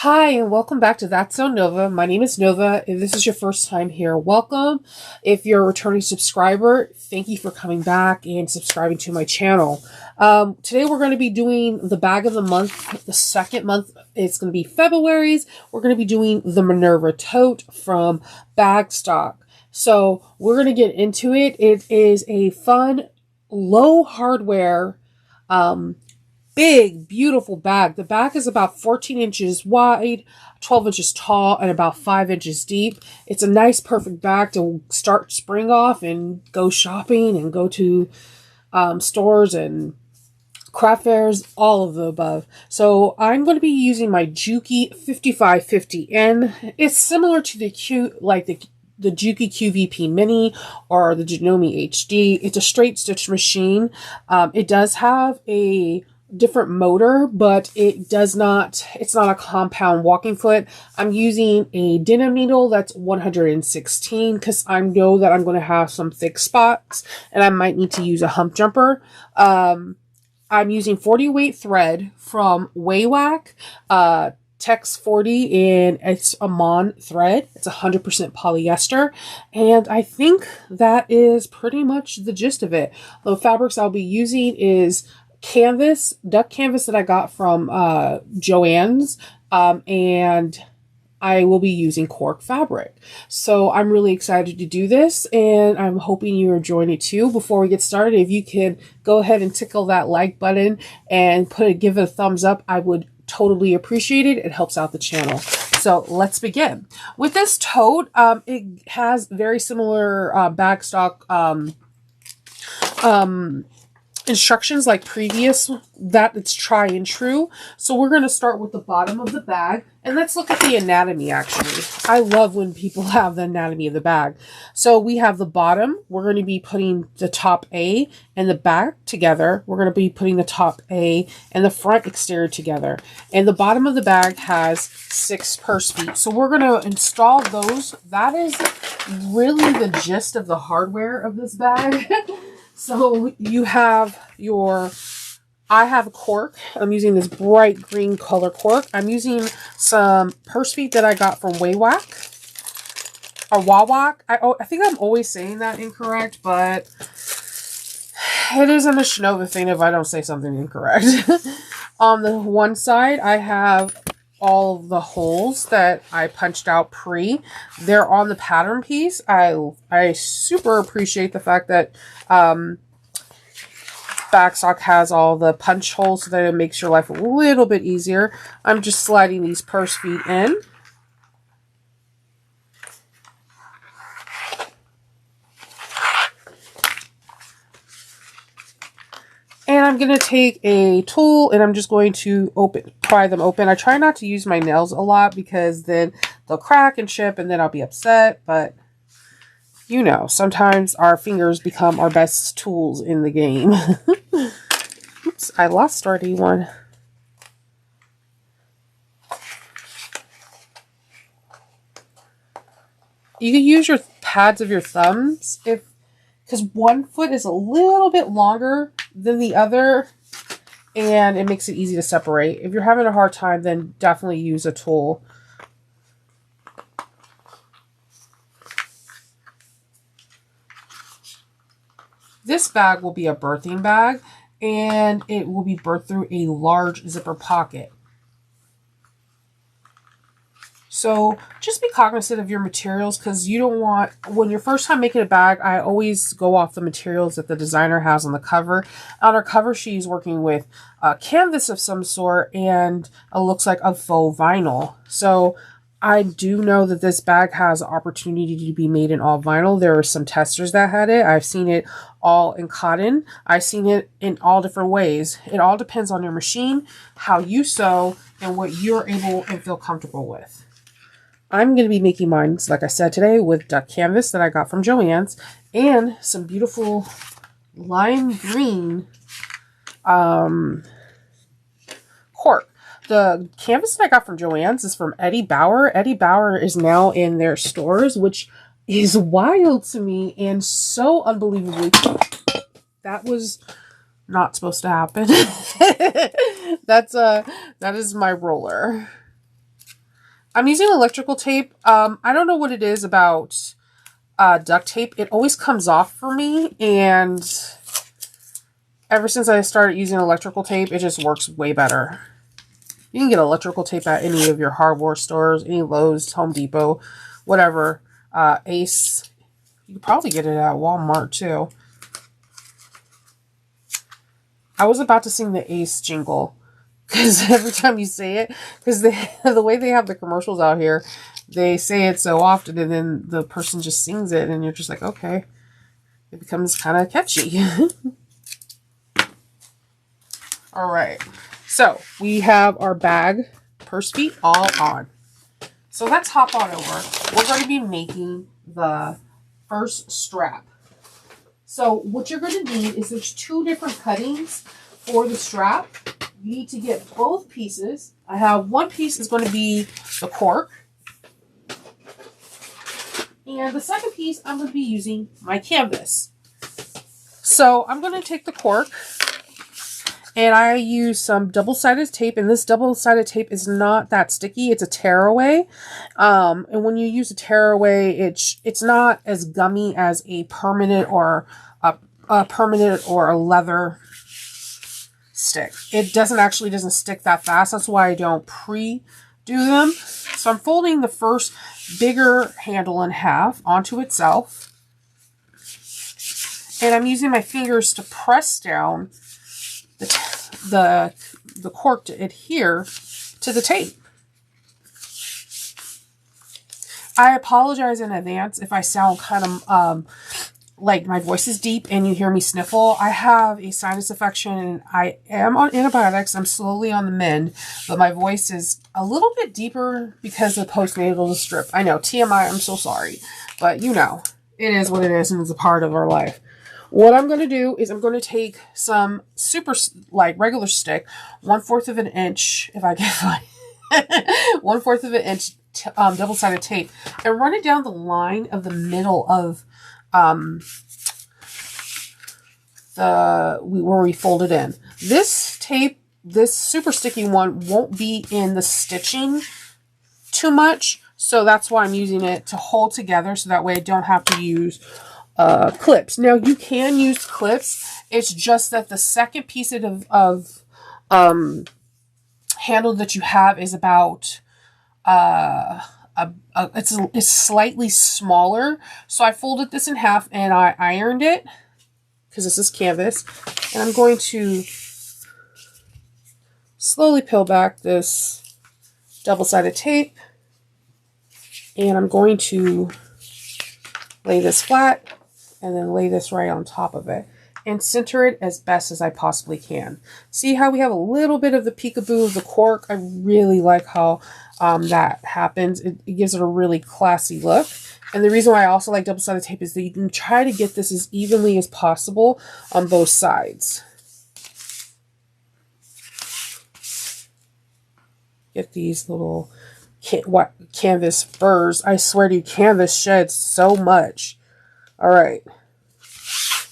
Hi, and welcome back to That's So Nova. My name is Nova. If this is your first time here, welcome. If you're a returning subscriber, thank you for coming back and subscribing to my channel. Today we're going to be doing the bag of the month. The second month, it's going to be February's. We're going to be doing the Minerva Tote from Bagstock. So we're going to get into it. It is a fun, low hardware, big, beautiful bag. The bag is about 14 inches wide, 12 inches tall, and about 5 inches deep. It's a nice, perfect bag to start spring off and go shopping and go to stores and craft fairs, all of the above. So I'm going to be using my Juki 5550N. It's similar to the Juki QVP Mini or the Janome HD. It's a straight stitch machine. It does have a different motor, but it's not a compound walking foot. I'm using a denim needle that's 116 because I know that I'm going to have some thick spots and I might need to use a hump jumper. I'm using 40 weight thread from wawak, Tex 40, and it's a Mon thread. It's 100% polyester, and I think that is pretty much the gist of it. The fabrics I'll be using is canvas, duck canvas that I got from Joann's, and I will be using Cork fabric. So I'm really excited to do this, and I'm hoping you're enjoying it too. Before we get started, if you could go ahead and tickle that like button and give it a thumbs up, I would totally appreciate it. It helps out the channel. So let's begin. With this tote, it has very similar Bagstock instructions like previous, that it's try and true. So we're going to start with the bottom of the bag, and let's look at the anatomy. Actually, I love when people have the anatomy of the bag. So we have the bottom. We're going to be putting the top A and the back together. We're going to be putting the top A and the front exterior together, and the bottom of the bag has 6 purse feet. So we're going to install those. That is really the gist of the hardware of this bag. So you have I have a cork. I'm using this bright green color cork. I'm using some purse feet that I got from wawak or wawak. I think I'm always saying that incorrect, but it isn't a Shinova thing if I don't say something incorrect. On the one side, I have all of the holes that I punched out they're on the pattern piece. I super appreciate the fact that Bagstock has all the punch holes so that it makes your life a little bit easier. I'm just sliding these purse feet in. And I'm going to take a tool and I'm just going to pry them open. I try not to use my nails a lot because then they'll crack and chip and then I'll be upset. But, you know, sometimes our fingers become our best tools in the game. Oops, I lost already one. You can use your pads of your thumbs because one foot is a little bit longer than the other, and it makes it easy to separate. If you're having a hard time, then definitely use a tool. This bag will be a birthing bag, and it will be birthed through a large zipper pocket. So just be cognizant of your materials because you don't want, when you're first time making a bag, I always go off the materials that the designer has on the cover. On her cover, she's working with a canvas of some sort and it looks like a faux vinyl. So I do know that this bag has an opportunity to be made in all vinyl. There are some testers that had it. I've seen it all in cotton. I've seen it in all different ways. It all depends on your machine, how you sew, and what you're able and feel comfortable with. I'm going to be making mine, like I said today, with duck canvas that I got from Joann's and some beautiful lime green cork. The canvas that I got from Joann's is from Bauer. Bauer is now in their stores, which is wild to me and so unbelievably. That was not supposed to happen. That is my roller. I'm using electrical tape. I don't know what it is about duct tape. It always comes off for me, and ever since I started using electrical tape, it just works way better. You can get electrical tape at any of your hardware stores, any Lowe's, Home Depot, whatever. Ace. You could probably get it at Walmart too. I was about to sing the Ace jingle because every time you say it, because the way they have the commercials out here, they say it so often and then the person just sings it and you're just like, okay. It becomes kind of catchy. All right. So we have our bag purse feet all on. So let's hop on over. We're going to be making the first strap. So what you're going to need is there's 2 different cuttings for the strap. You need to get both pieces. I have one piece is going to be the cork. And the second piece, I'm going to be using my canvas. So I'm going to take the cork. And I use some double-sided tape, and this double-sided tape is not that sticky. It's a tearaway. And when you use a tearaway, it's not as gummy as a permanent or a leather stick. It doesn't stick that fast. That's why I don't pre-do them. So I'm folding the first bigger handle in half onto itself. And I'm using my fingers to press down the cork to adhere to the tape. I apologize in advance if I sound kind of like my voice is deep and you hear me sniffle. I have a sinus infection and I am on antibiotics. I'm slowly on the mend, but my voice is a little bit deeper because of postnatal strip. I know, TMI, I'm so sorry, but you know, it is what it is and it's a part of our life. What I'm going to do is I'm going to take some super, like, regular stick, 1/4 of an inch, if I can find 1/4 of an inch double-sided tape, and run it down the line of the middle of where we fold it in. This tape, this super sticky one, won't be in the stitching too much, so that's why I'm using it to hold together, so that way I don't have to use clips. Now you can use clips. It's just that the second piece of handle that you have is about it's slightly smaller. So I folded this in half and I ironed it because this is canvas, and I'm going to slowly peel back this double-sided tape, and I'm going to lay this flat and then lay this right on top of it and center it as best as I possibly can. See how we have a little bit of the peekaboo of the cork? I really like how that happens. It gives it a really classy look. And the reason why I also like double-sided tape is that you can try to get this as evenly as possible on both sides. Get these little canvas furs. I swear to you, canvas sheds so much. All right.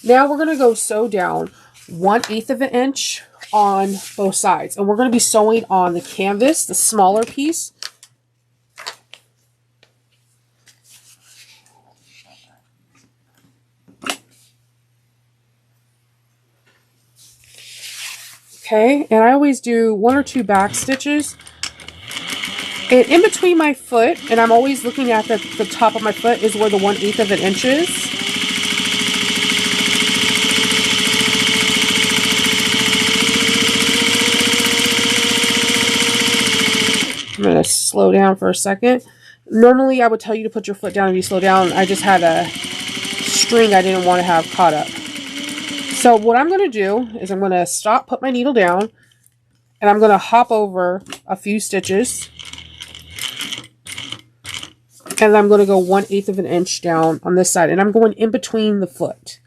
Now we're going to go sew down 1/8 of an inch on both sides. And we're going to be sewing on the canvas, the smaller piece. Okay, and I always do 1 or 2 back stitches. And in between my foot, and I'm always looking at the top of my foot, is where the 1/8 of an inch is. I'm going to slow down for a second. Normally, I would tell you to put your foot down if you slow down. I just had a string I didn't want to have caught up. So what I'm going to do is I'm going to stop, put my needle down, and I'm going to hop over a few stitches. And I'm going to go 1/8 of an inch down on this side. And I'm going in between the foot.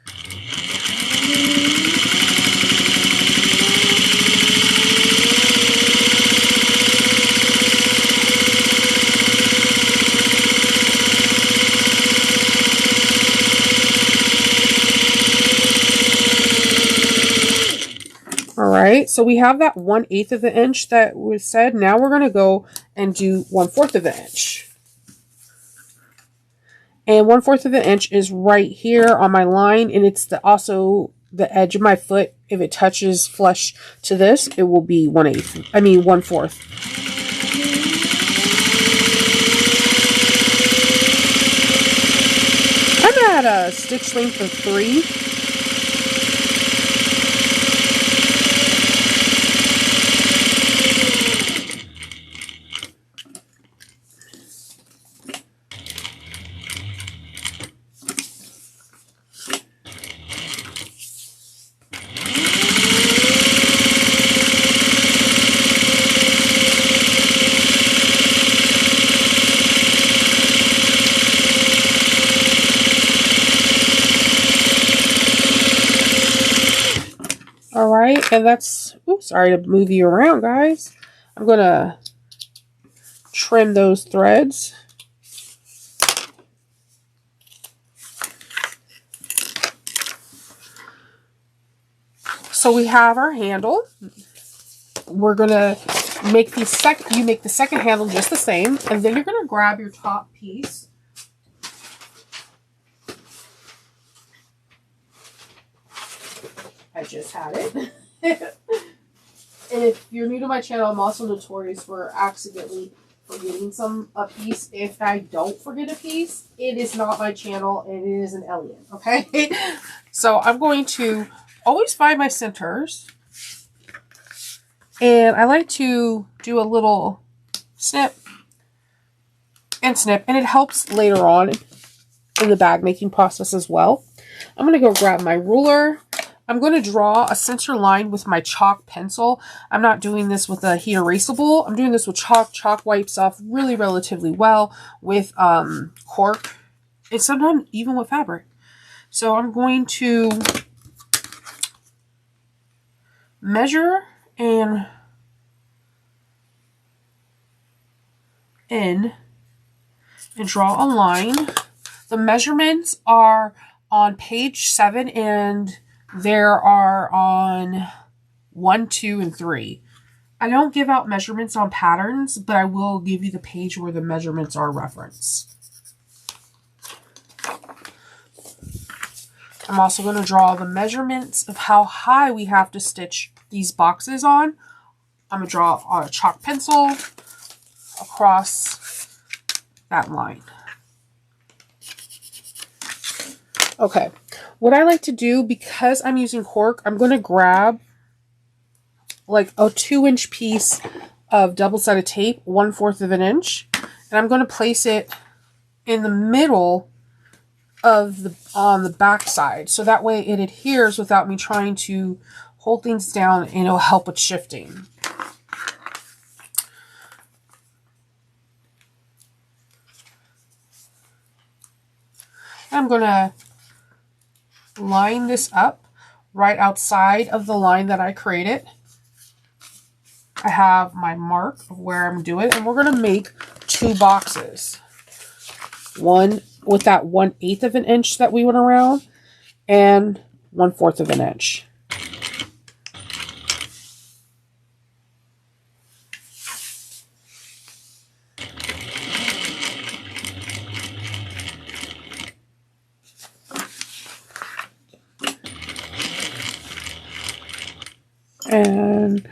Alright, so we have that 1/8 of an inch that was said. Now we're going to go and do 1/4 of an inch. And 1/4 of an inch is right here on my line, and it's also the edge of my foot. If it touches flush to this, it will be 1/8. I mean 1/4. I'm at a stitch length of 3. Alright, and that's, oops, sorry to move you around, guys. I'm going to trim those threads. So we have our handle. We're going to make the you make the second handle just the same, and then you're going to grab your top piece. I just had it. And if you're new to my channel, I'm also notorious for accidentally forgetting a piece. If I don't forget a piece, it is not my channel and it is an alien, okay? So I'm going to always find my centers. And I like to do a little snip and snip, and it helps later on in the bag making process as well. I'm going to go grab my ruler. I'm going to draw a center line with my chalk pencil. I'm not doing this with a heat erasable. I'm doing this with chalk. Chalk wipes off really relatively well with cork, and sometimes even with fabric. So I'm going to measure and draw a line. The measurements are on page 7, and there are on 1, 2, and 3. I don't give out measurements on patterns, but I will give you the page where the measurements are referenced. I'm also going to draw the measurements of how high we have to stitch these boxes on. I'm going to draw a chalk pencil across that line. Okay, what I like to do, because I'm using cork, I'm going to grab like a 2-inch piece of double-sided tape, 1/4 of an inch, and I'm going to place it in the middle of on the back side, so that way it adheres without me trying to hold things down, and it'll help with shifting. I'm going to line this up right outside of the line that I created. I have my mark of where I'm doing it, and we're going to make 2 boxes. One with that 1/8 of an inch that we went around, and 1/4 of an inch. And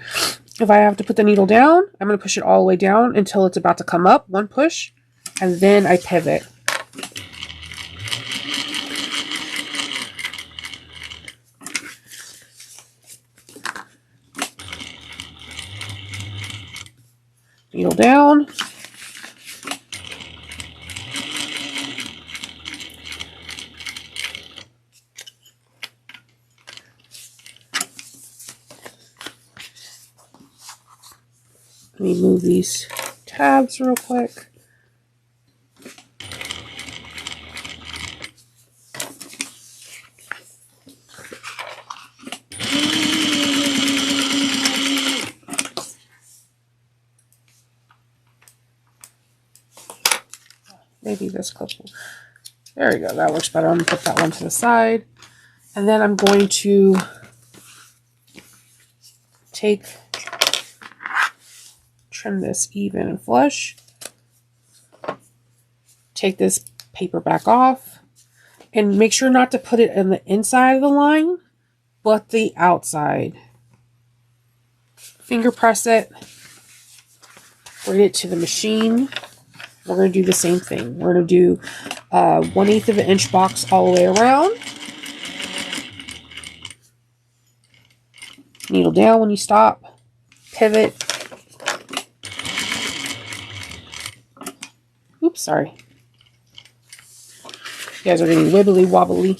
if I have to put the needle down, I'm going to push it all the way down until it's about to come up. 1 push, and then I pivot. Needle down. Let me move these tabs real quick. Maybe this clip will, there we go, that works better. I'm going to put that one to the side. And then I'm going to trim this even and flush. Take this paper back off and make sure not to put it in the inside of the line, but the outside. Finger press it, bring it to the machine. We're going to do the same thing. We're going to do 1/8 of an inch box all the way around. Needle down when you stop. Pivot. Oops, sorry. You guys are getting wibbly wobbly.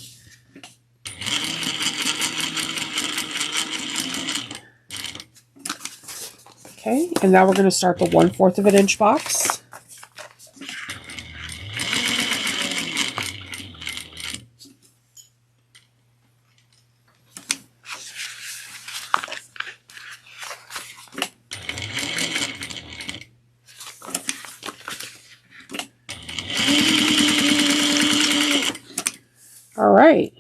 Okay, and now we're going to start the 1/4 of an inch box. All right.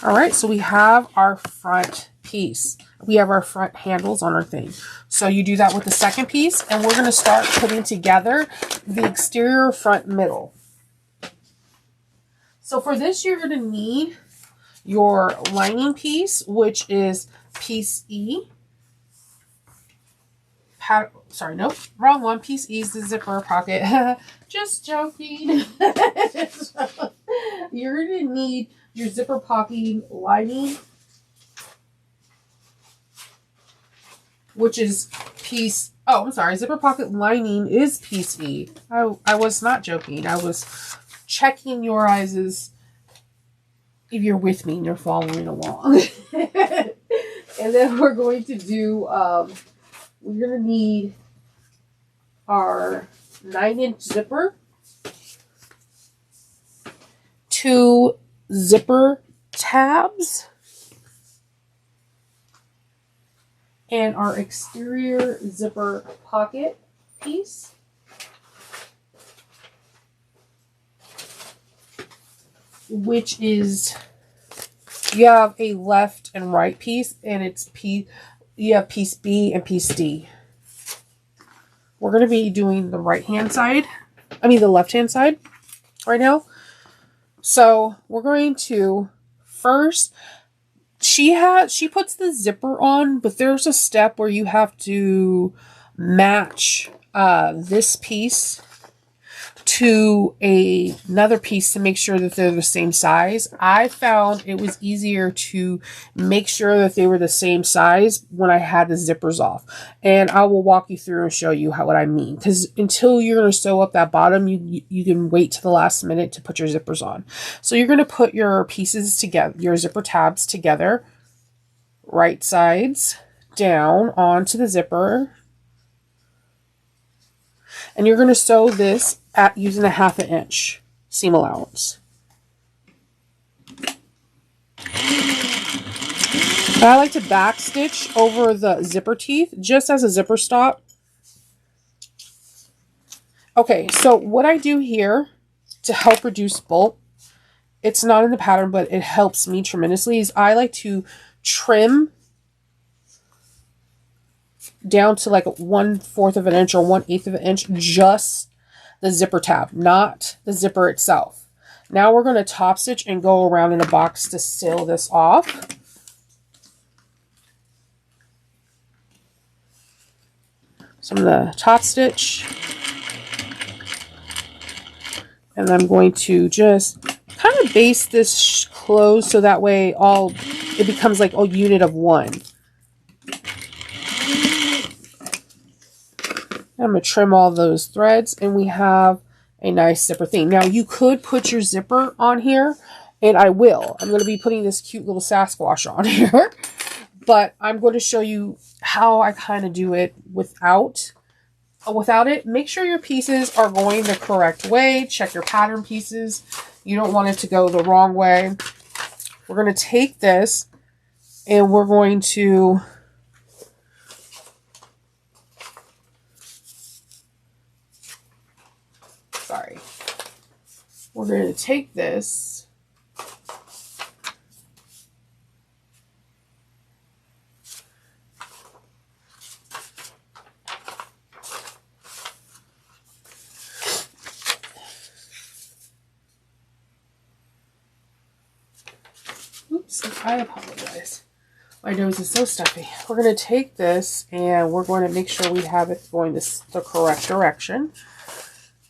All right, so we have our front piece. We have our front handles on our thing. So you do that with the second piece, and we're going to start putting together the exterior, front, middle. So for this, you're going to need your lining piece, which is piece E. Sorry, nope, wrong one. Piece E is the zipper pocket. Just joking. You're going to need your zipper pocket lining, which is piece, oh, I'm sorry, zipper pocket lining is piece E. I was not joking. I was checking your eyes if you're with me and you're following along. And then we're going to do, we're going to need our 9-inch zipper, 2 zipper tabs, and our exterior zipper pocket piece. Which is, you have a left and right piece, and it's you have piece B and piece D. We're going to be doing the right-hand side, the left-hand side right now. So we're going to first, she puts the zipper on, but there's a step where you have to match this piece to another piece to make sure that they're the same size. I found it was easier to make sure that they were the same size when I had the zippers off. And I will walk you through and show you what I mean. Because until you're going to sew up that bottom, you can wait to the last minute to put your zippers on. So you're going to put your pieces together, your zipper tabs together, right sides down onto the zipper. And you're going to sew this at using a 1/2 inch seam allowance. I like to back stitch over the zipper teeth just as a zipper stop. Okay, so what I do here to help reduce bulk, it's not in the pattern, but it helps me tremendously, is I like to trim down to like 1/4 of an inch or 1/8 of an inch, just the zipper tab, not the zipper itself. Now we're going to top stitch and go around in a box to seal this off. So I'm going to top stitch, and I'm going to just kind of base this closed so that way it becomes like a unit of one. I'm going to trim all those threads, and we have a nice zipper thing. Now, you could put your zipper on here, and I will. I'm going to be putting this cute little Sasquatch on here, but I'm going to show you how I kind of do it without it. Make sure your pieces are going the correct way. Check your pattern pieces. You don't want it to go the wrong way. We're going to take this, and we're going to we're going to take this I apologize. My nose is so stuffy. We're going to take this and we're going to make sure we have it going the correct direction.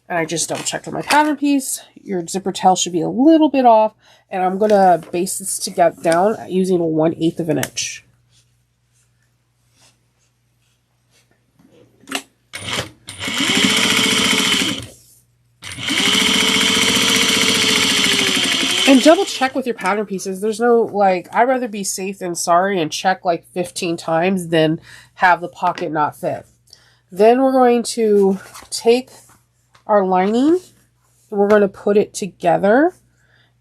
And I just double checked on my pattern piece. Your zipper tail should be a little bit off. And I'm going to base this together down using 1/8 of an inch. And double check with your pattern pieces. There's no, like, I'd rather be safe than sorry and check like 15 times than have the pocket not fit. Then we're going to take our lining and we're going to put it together.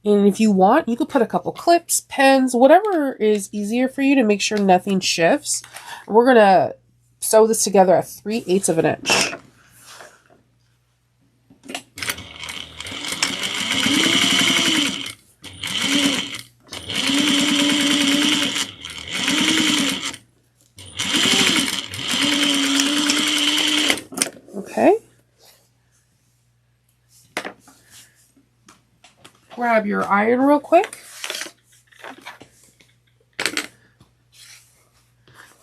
And if you want, you could put a couple clips, pens, whatever is easier for you to make sure nothing shifts. We're going to sew this together at 3/8 of an inch. Okay. Grab your iron real quick.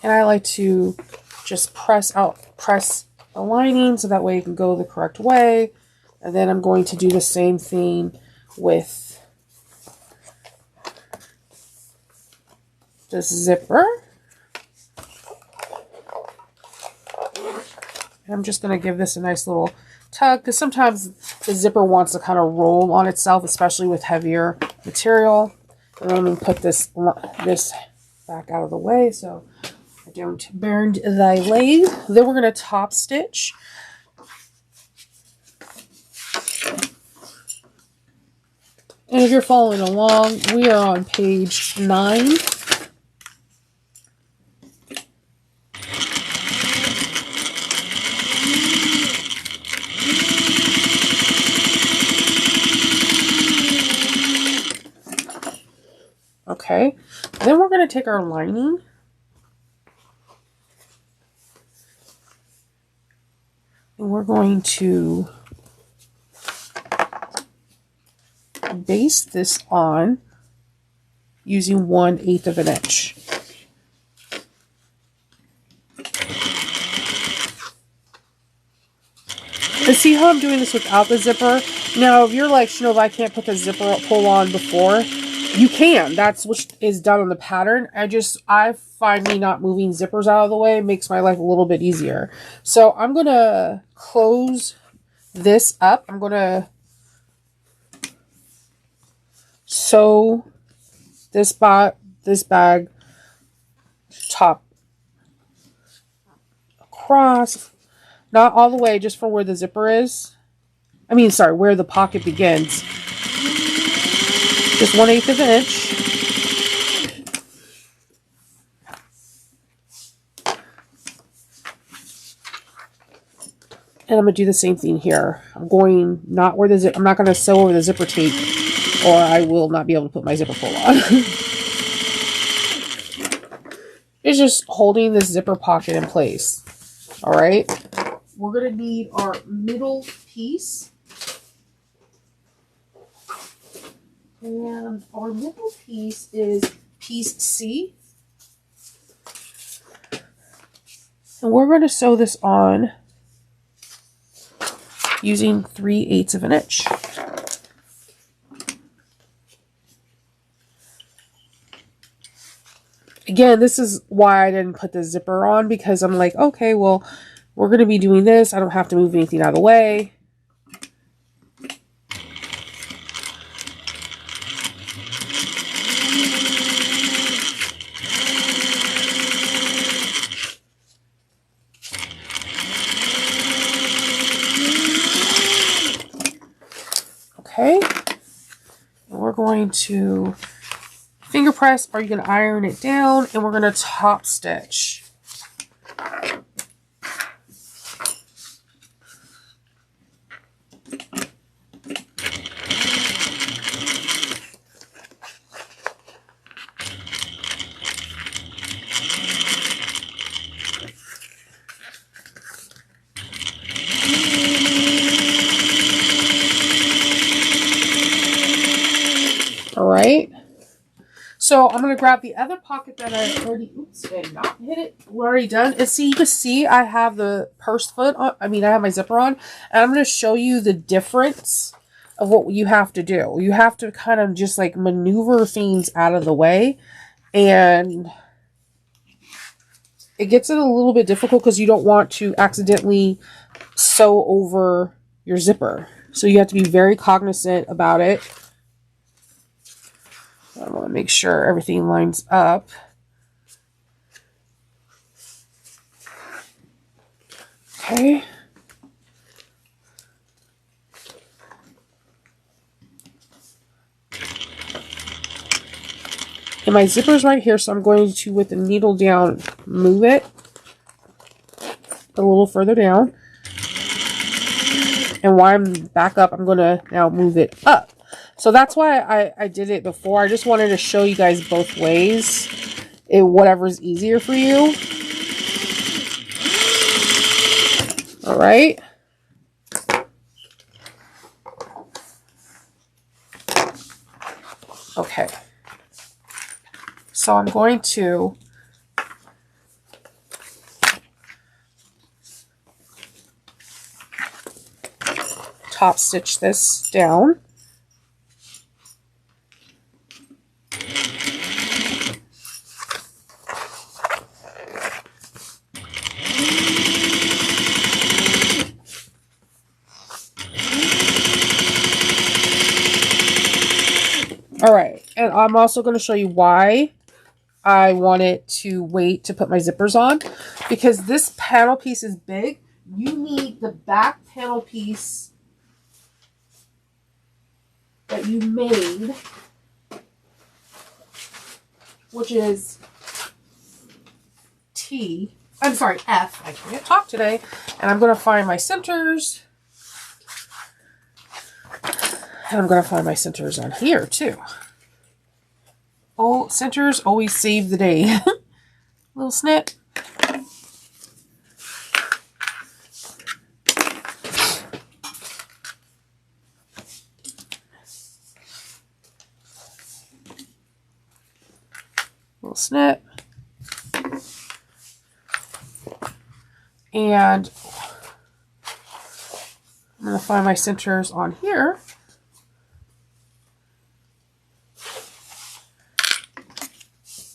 And I like to just press the lining so that way it can go the correct way. And then I'm going to do the same thing with this zipper. And I'm just going to give this a nice little tug because sometimes the zipper wants to kind of roll on itself, especially with heavier material. And then I'm going to put this back out of the way so I don't burn thy leg. Then we're going to top stitch. And if you're following along, we are on page 9. Okay, then we're going to take our lining and we're going to base this on using 1/8 of an inch. And see how I'm doing this without the zipper? Now, if you're like, Shanova, I can't put the zipper pull on before, you can. That's what is done on the pattern. I find me not moving zippers out of the way makes my life a little bit easier. So I'm going to close this up. I'm going to sew this bag top across. Not all the way, just for where the zipper is. I mean, sorry, where the pocket begins. Just 1/8 of an inch. And I'm going to do the same thing here. I'm not going to sew over the zipper tape or I will not be able to put my zipper pull on. It's just holding this zipper pocket in place. All right. We're going to need our middle piece. And our middle piece is piece C. And we're going to sew this on using 3/8 of an inch. Again, this is why I didn't put the zipper on, because I'm like, okay, well, we're going to be doing this. I don't have to move anything out of the way. Okay. And we're going to finger press, or you can iron it down, and we're going to top stitch. So I'm going to grab the other pocket that I already, oops, did not hit it. We're already done. And see, you can see I have the purse foot on, I have my zipper on. And I'm going to show you the difference of what you have to do. You have to kind of just like maneuver things out of the way. And it gets it a little bit difficult because you don't want to accidentally sew over your zipper. So you have to be very cognizant about it. I want to make sure everything lines up. Okay. And my zipper's right here, so I'm going to, with the needle down, move it a little further down. And while I'm back up, I'm going to now move it up. So that's why I did it before. I just wanted to show you guys both ways. Whatever's easier for you. All right. Okay. So I'm going to top stitch this down. All right, and I'm also going to show you why I wanted to wait to put my zippers on, because this panel piece is big. You need the back panel piece that you made, which is F. I can't talk today. And I'm going to find my centers. And I'm going to find my centers on here too. Oh, centers always save the day. Little snip. Little snip. And I'm going to find my centers on here.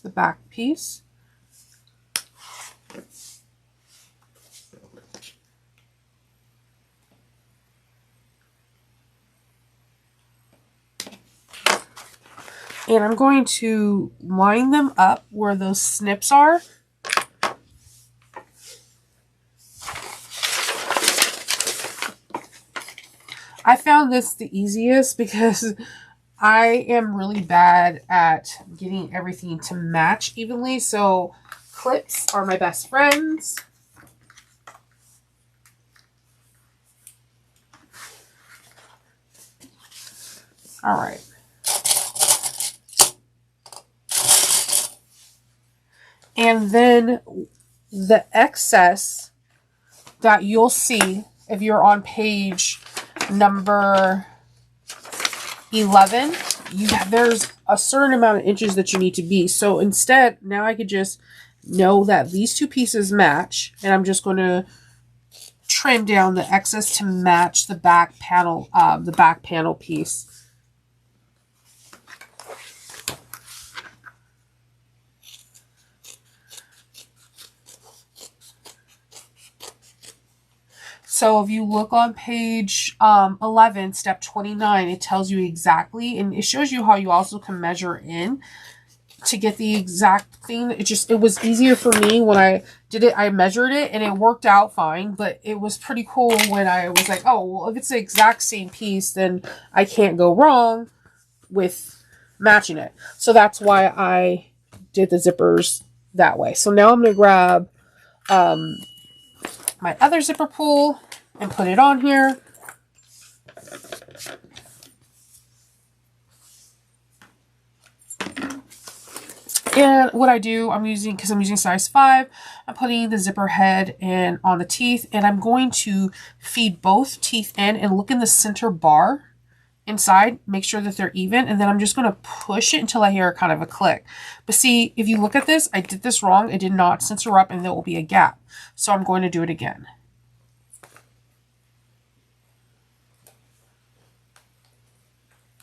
The back piece. And I'm going to line them up where those snips are. I found this the easiest because I am really bad at getting everything to match evenly. So clips are my best friends. All right. And then the excess that you'll see if you're on page number 11, there's a certain amount of inches that you need to be. So instead, now I could just know that these two pieces match, and I'm just going to trim down the excess to match the back panel piece. So if you look on page 11, step 29, it tells you exactly, and it shows you how you also can measure in to get the exact thing. It was easier for me when I did it. I measured it and it worked out fine, but it was pretty cool when I was like, oh, well, if it's the exact same piece, then I can't go wrong with matching it. So that's why I did the zippers that way. So now I'm going to grab my other zipper pull and put it on here. And what I do, because I'm using size 5, I'm putting the zipper head and on the teeth, and I'm going to feed both teeth in and look in the center bar inside, make sure that they're even, and then I'm just going to push it until I hear kind of a click. But see, if you look at this, I did this wrong. I did not center up, and there will be a gap. So I'm going to do it again.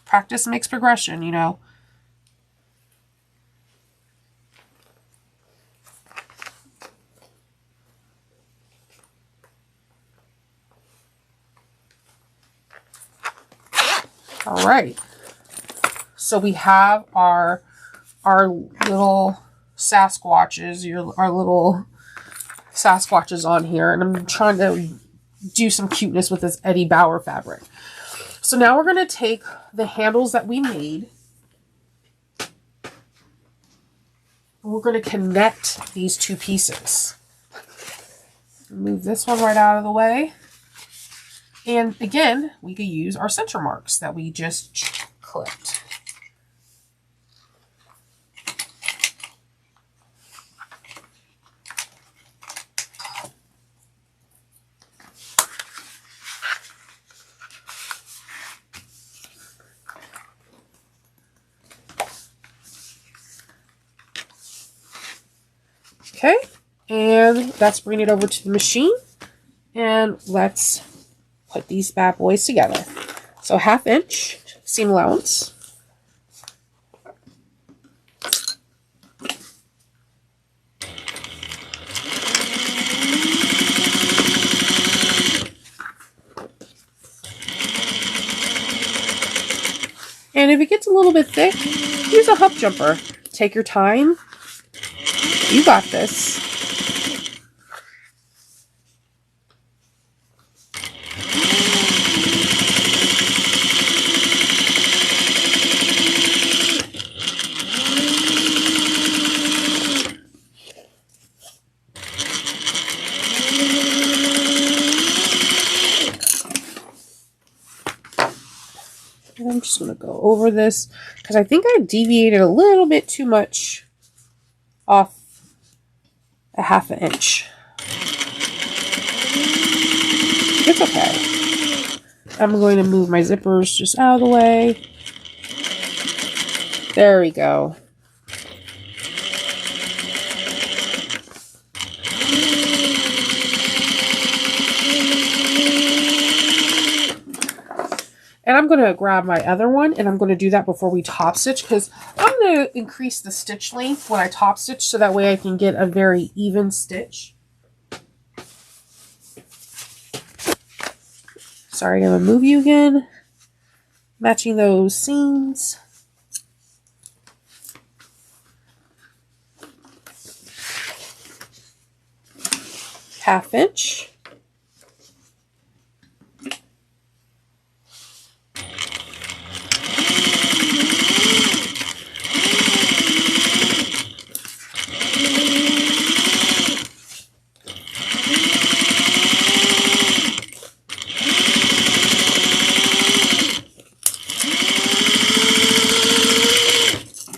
Practice makes progression, you know. All right. So we have our little Sasquatches, our little Sasquatches on here, and I'm trying to do some cuteness with this Eddie Bauer fabric. So now we're going to take the handles that we made, and we're going to connect these two pieces. Move this one right out of the way. And again, we could use our center marks that we just clipped. Okay, and let's bring it over to the machine, and let's put these bad boys together. So 1/2 inch seam allowance. And if it gets a little bit thick, use a hump jumper. Take your time. You got this. And I'm just going to go over this because I think I deviated a little bit too much off a 1/2 inch. It's okay. I'm going to move my zippers just out of the way. There we go. And I'm going to grab my other one, and I'm going to do that before we top stitch, because I'm going to increase the stitch length when I top stitch so that way I can get a very even stitch. Sorry, I'm going to move you again. Matching those seams. Half inch.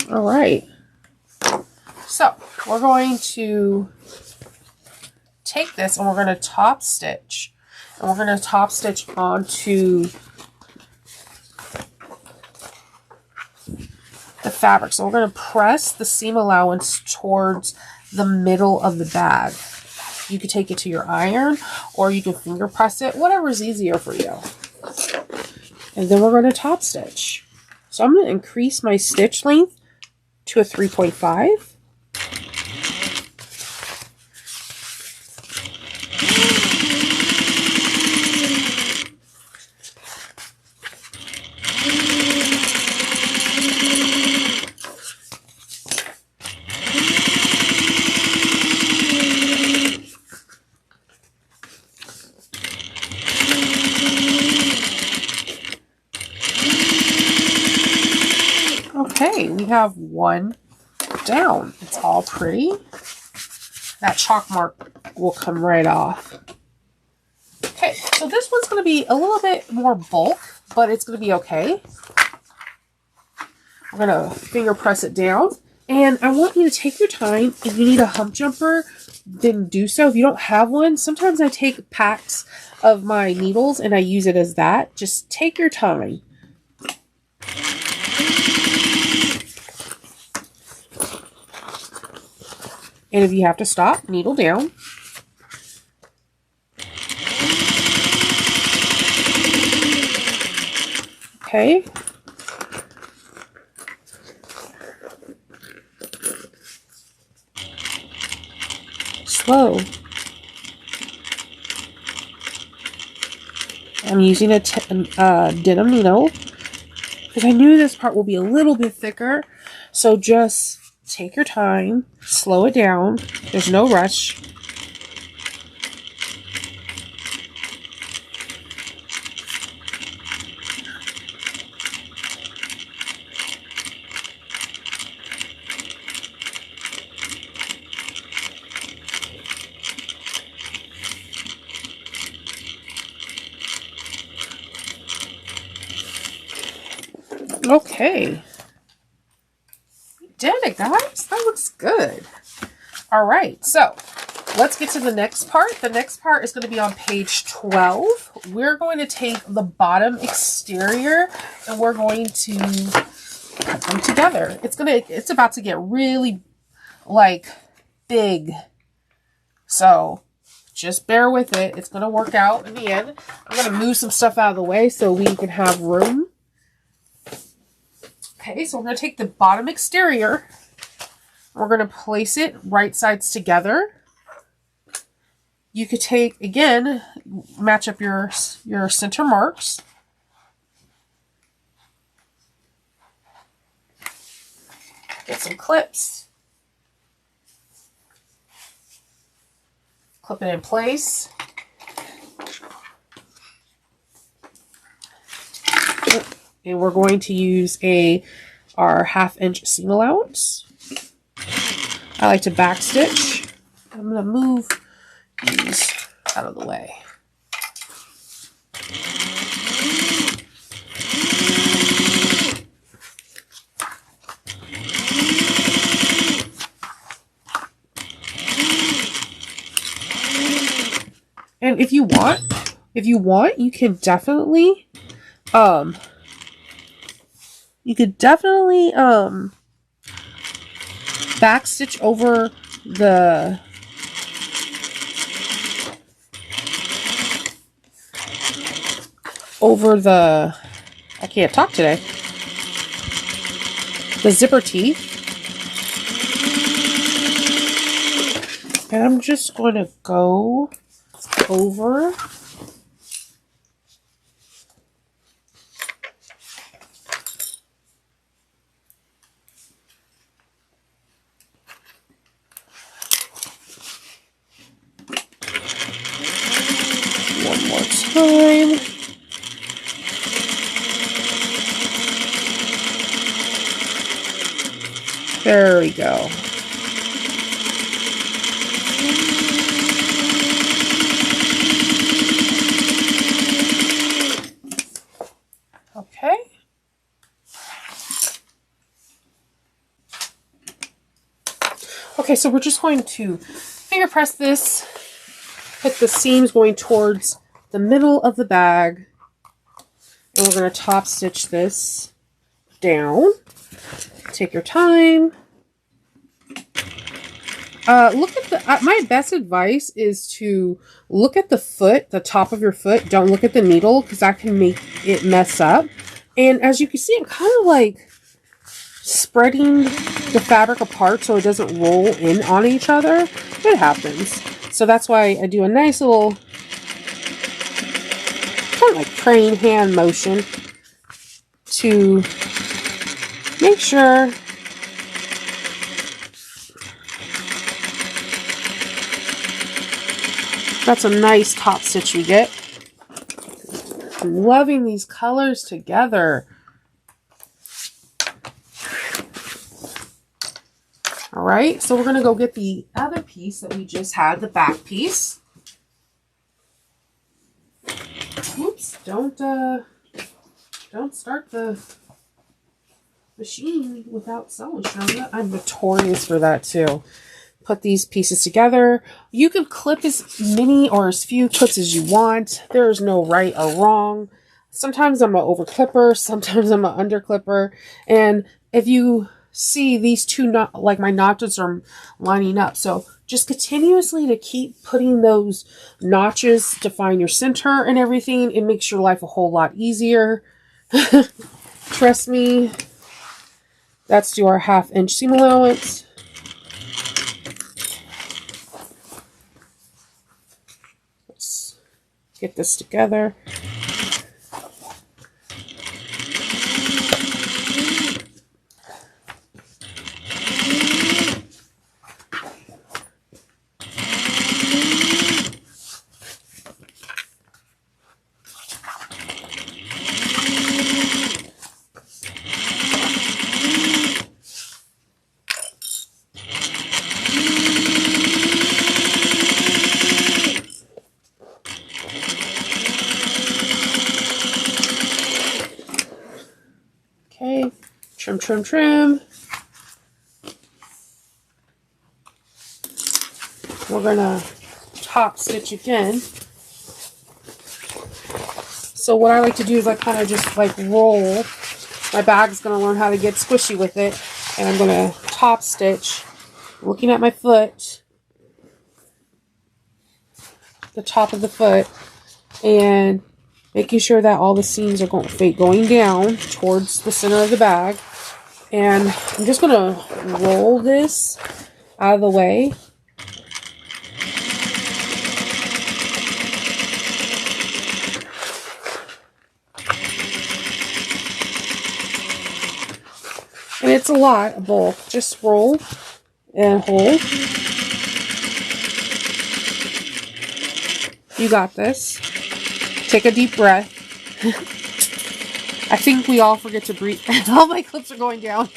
All right, so we're going to take this and we're going to top stitch, and we're going to top stitch onto the fabric. So we're going to press the seam allowance towards the middle of the bag. You could take it to your iron, or you can finger press it, whatever is easier for you. And then we're going to top stitch. So I'm going to increase my stitch length to a 3.5. Okay, we have one down. It's all pretty. That chalk mark will come right off. Okay, so this one's going to be a little bit more bulk, but it's going to be okay. We're going to finger press it down. And I want you to take your time. If you need a hump jumper, then do so. If you don't have one, sometimes I take packs of my needles and I use it as that. Just take your time. And if you have to stop, needle down. Okay. Slow. I'm using a denim needle because I knew this part will be a little bit thicker. So just take your time, slow it down. There's no rush. Okay. We did it, guys. That looks good. All right, so let's get to the next part. The next part is going to be on page 12. We're going to take the bottom exterior and we're going to put them together. It's about to get really like big. So just bear with it. It's going to work out in the end. I'm going to move some stuff out of the way so we can have room. Okay, so we're going to take the bottom exterior. We're going to place it right sides together. You could take, again, match up your center marks. Get some clips. Clip it in place. And we're going to use our 1/2 inch seam allowance. I like to back stitch. I'm going to move these out of the way. And if you want, you can definitely back stitch over the I can't talk today. The zipper teeth. And I'm just going to go over one more time. There we go. Okay. Okay, so we're just going to finger press this, put the seams going towards the middle of the bag, and we're going to top stitch this down. Take your time. Look at my best advice is to look at the foot, the top of your foot. Don't look at the needle because that can make it mess up. And as you can see, I'm kind of like spreading the fabric apart so it doesn't roll in on each other. It happens. So that's why I do a nice little kind of like praying hand motion to make sure that's a nice top stitch we get. I'm loving these colors together. All right, so we're going to go get the other piece that we just had, the back piece. Oops, don't start the machine without sewing. I'm notorious for that too. Put these pieces together. You can clip as many or as few clips as you want. There's no right or wrong. Sometimes I'm an over clipper, sometimes I'm an under clipper. And if you see these two, like my notches are lining up. So just continuously to keep putting those notches to find your center and everything. It makes your life a whole lot easier. Trust me. Let's do our 1/2 inch seam allowance. Let's get this together. Okay, trim, trim, trim. We're gonna top stitch again. So what I like to do is I kind of just like roll. My bag's gonna learn how to get squishy with it, and I'm gonna top stitch, looking at my foot, the top of the foot, and making sure that all the seams are going down towards the center of the bag. And I'm just going to roll this out of the way. And it's a lot of bulk. Just roll and hold. You got this. Take a deep breath. I think we all forget to breathe. All my clips are going down.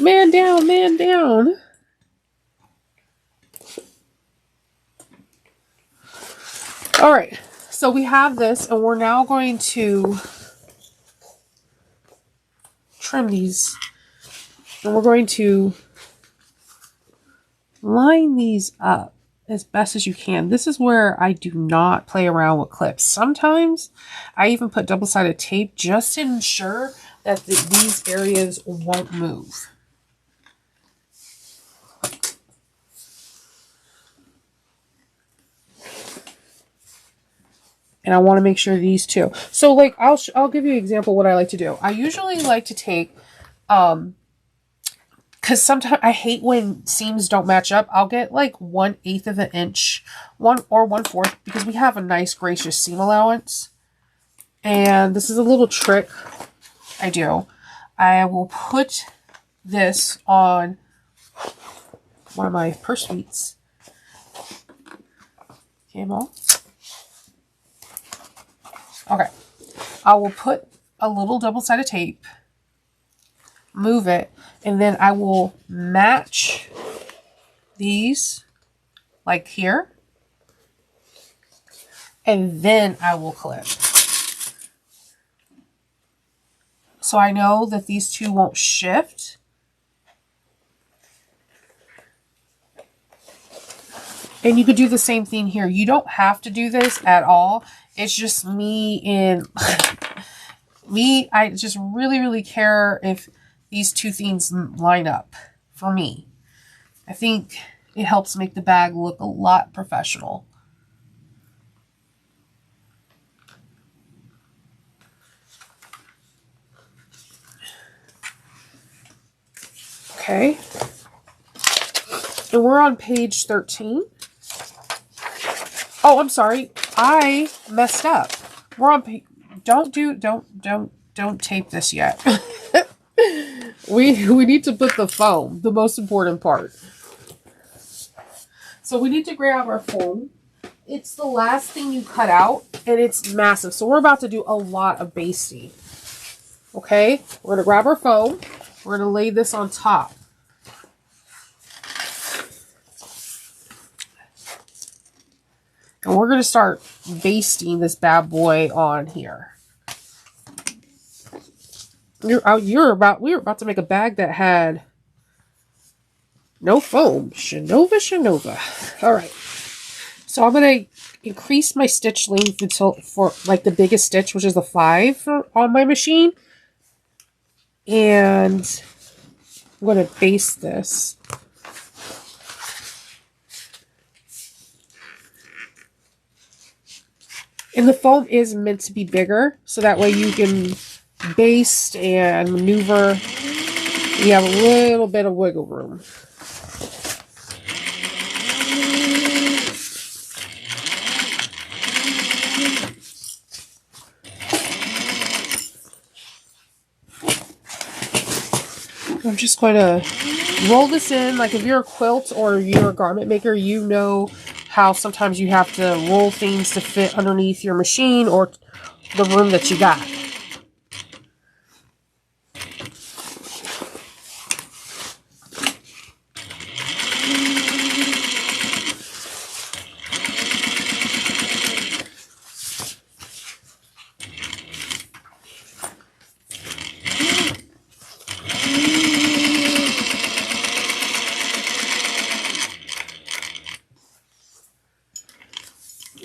Man down, man down. All right, so we have this, and we're now going to trim these, and we're going to line these up as best as you can. This is where I do not play around with clips. Sometimes I even put double-sided tape just to ensure that these areas won't move. And I want to make sure these two. So like I'll give you an example of what I like to do. I usually like to take because sometimes I hate when seams don't match up. I'll get like 1/8 of an inch, 1/4, because we have a nice gracious seam allowance. And this is a little trick I do. I will put this on one of my purse sweets. Camo. Okay. I will put a little double-sided tape, move it, and then I will match these like here, and then I will clip. So I know that these two won't shift. And you could do the same thing here. You don't have to do this at all. It's just me and me. I just really, really care if these two things line up for me. I think it helps make the bag look a lot professional. Okay. And we're on page 13. Oh, I'm sorry. I messed up. We're on page... Don't tape this yet. We need to put the foam, the most important part. So we need to grab our foam. It's the last thing you cut out, and it's massive. So we're about to do a lot of basting. Okay? We're going to grab our foam. We're going to lay this on top. And we're going to start basting this bad boy on here. We were about to make a bag that had no foam. Shinova. All right. So I'm going to increase my stitch length until for like the biggest stitch, which is the 5 on my machine. And I'm going to baste this. And the foam is meant to be bigger, so that way you can baste and maneuver. You have a little bit of wiggle room. I'm just going to roll this in. Like if you're a quilt or you're a garment maker, you know how sometimes you have to roll things to fit underneath your machine or the room that you got.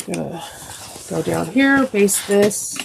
Gonna go down here, baste this.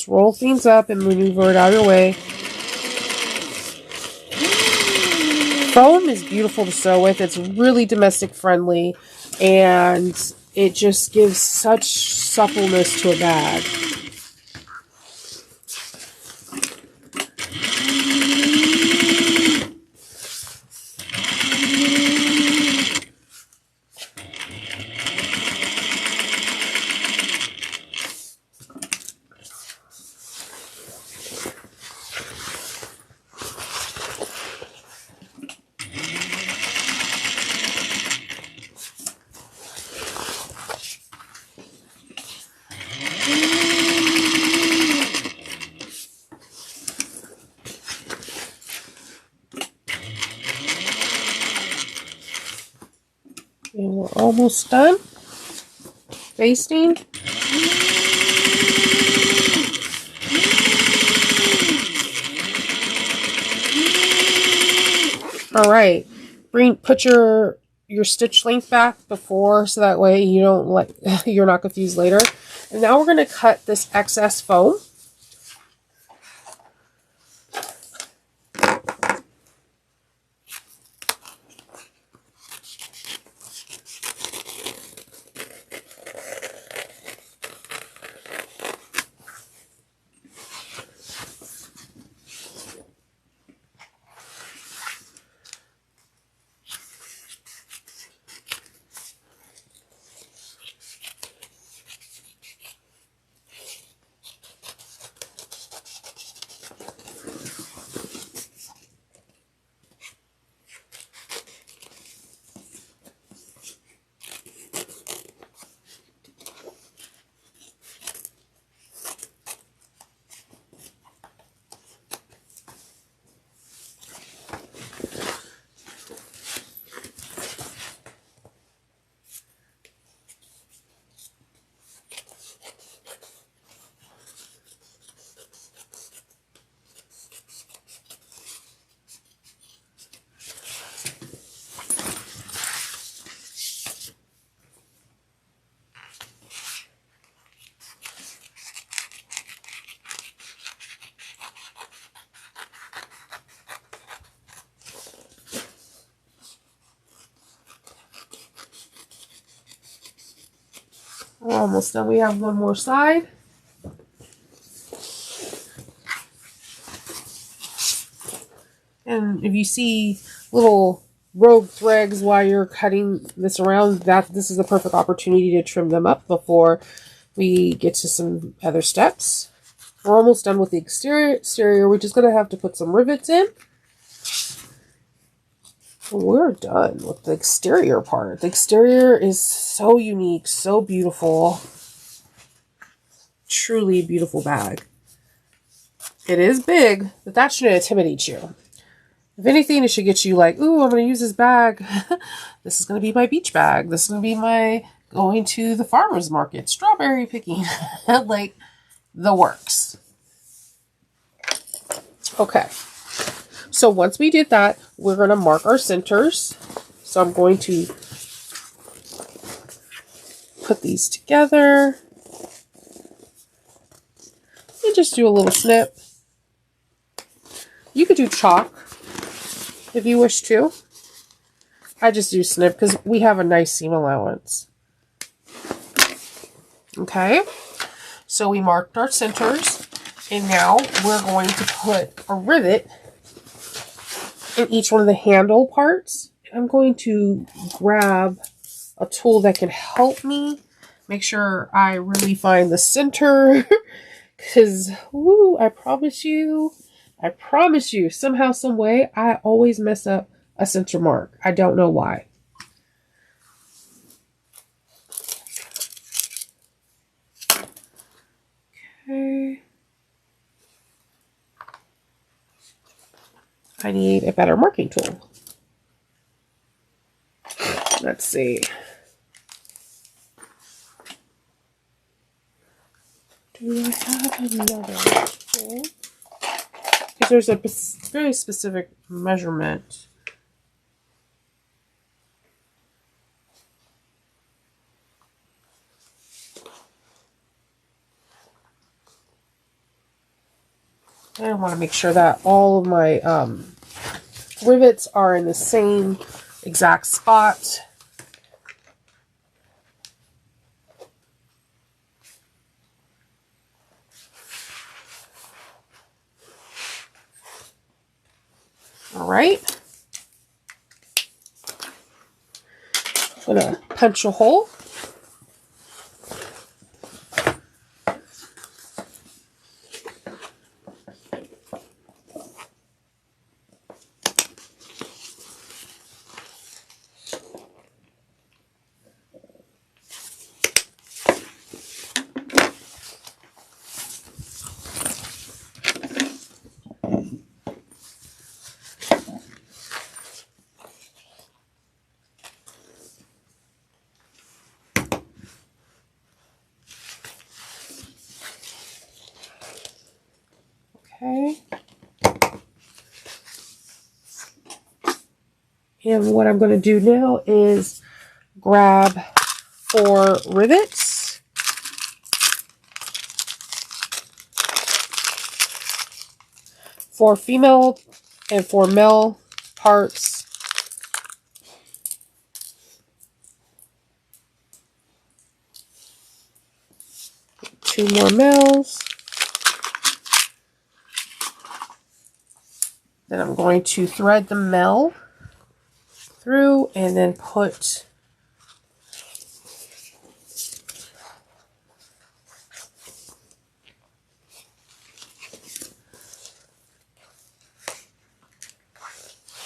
Roll things up and maneuver it out of your way. Foam is beautiful to sew with. It's really domestic friendly and it just gives such suppleness to a bag. And we're almost done basting. All right, put your stitch length back before, so that way you don't you're not confused later. And now we're going to cut this excess foam. We're almost done. We have one more side. And if you see little rogue threads while you're cutting this around, this is the perfect opportunity to trim them up before we get to some other steps. We're almost done with the exterior. We're just going to have to put some rivets in. We're done with the exterior part. The exterior is so unique, so beautiful. Truly beautiful bag. It is big, but that shouldn't intimidate you. If anything, it should get you like, ooh, I'm going to use this bag. This is going to be my beach bag. This is going to be my going to the farmer's market, strawberry picking. Like, the works. Okay. So once we did that, we're going to mark our centers. So I'm going to put these together. And just do a little snip. You could do chalk if you wish to. I just do snip because we have a nice seam allowance. Okay. So we marked our centers. And now we're going to put a rivet in each one of the handle parts. I'm going to grab a tool that can help me make sure I really find the center. Because, woo, I promise you, somehow, some way, I always mess up a center mark. I don't know why. Okay. I need a better marking tool. Let's see. Do I have another tool? Because there's a very specific measurement. I want to make sure that all of my rivets are in the same exact spot. All right. I'm going to punch a hole. Okay. And what I'm going to do now is grab 4 rivets. For female and for male parts. Two more males. Then I'm going to thread the male through and then put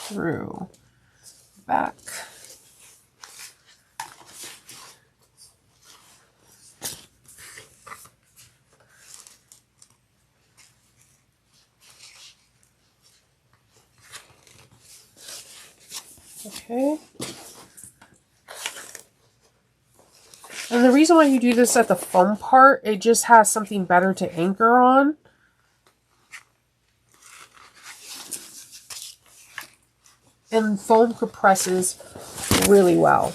through back. Okay. And the reason why you do this at the foam part, it just has something better to anchor on. And foam compresses really well.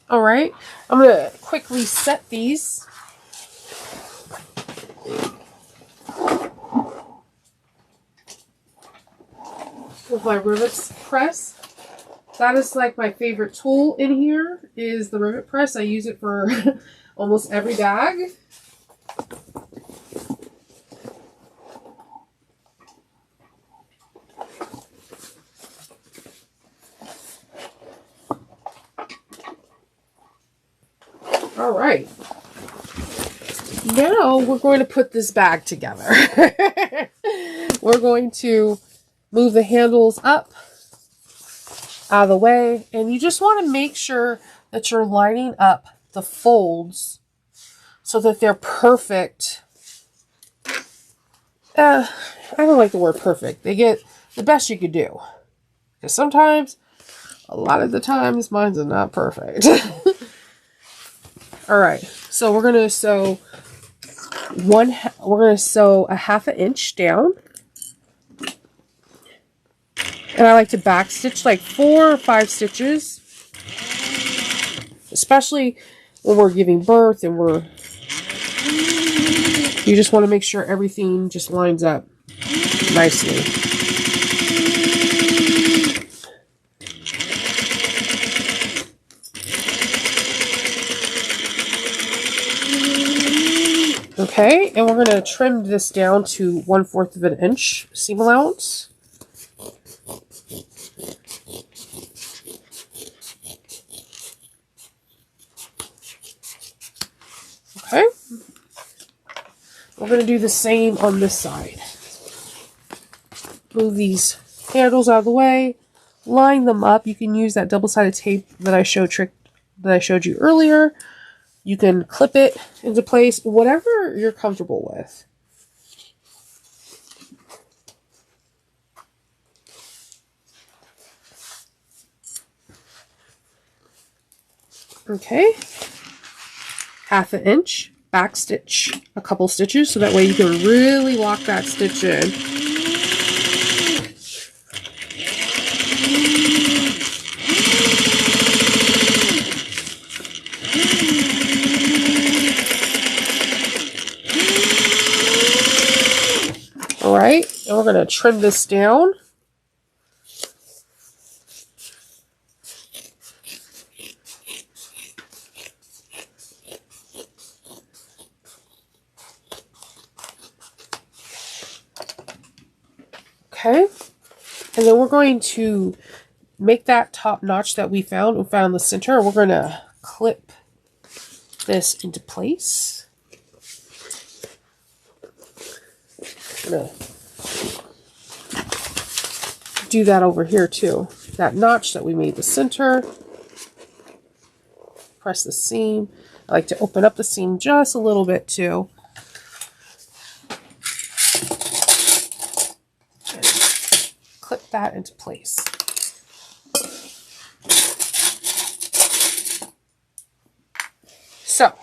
All right, I'm going to quickly set these. With my rivets press. That is like my favorite tool in here is the rivet press. I use it for almost every bag. All right. Now we're going to put this bag together. We're going to move the handles up out of the way, and you just want to make sure that you're lining up the folds so that they're perfect. I don't like the word perfect. They get the best you could do. Because sometimes, a lot of the times, mine's not perfect. All right, so we're going to sew a 1/2 inch down. And I like to back stitch like 4 or 5 stitches. Especially when we're giving birth and you just want to make sure everything just lines up nicely. Okay, and we're going to trim this down to 1/4 of an inch seam allowance. Okay, we're going to do the same on this side. Move these handles out of the way, line them up. You can use that double-sided tape that I showed you earlier. You can clip it into place, whatever you're comfortable with. Okay, 1/2 inch, back stitch a couple stitches so that way you can really lock that stitch in. All right, and we're going to trim this down. Okay, and then we're going to make that top notch that we found the center. We're going to clip this into place. I'm going to do that over here too. That notch that we made the center. Press the seam. I like to open up the seam just a little bit too. Clip that into place. So,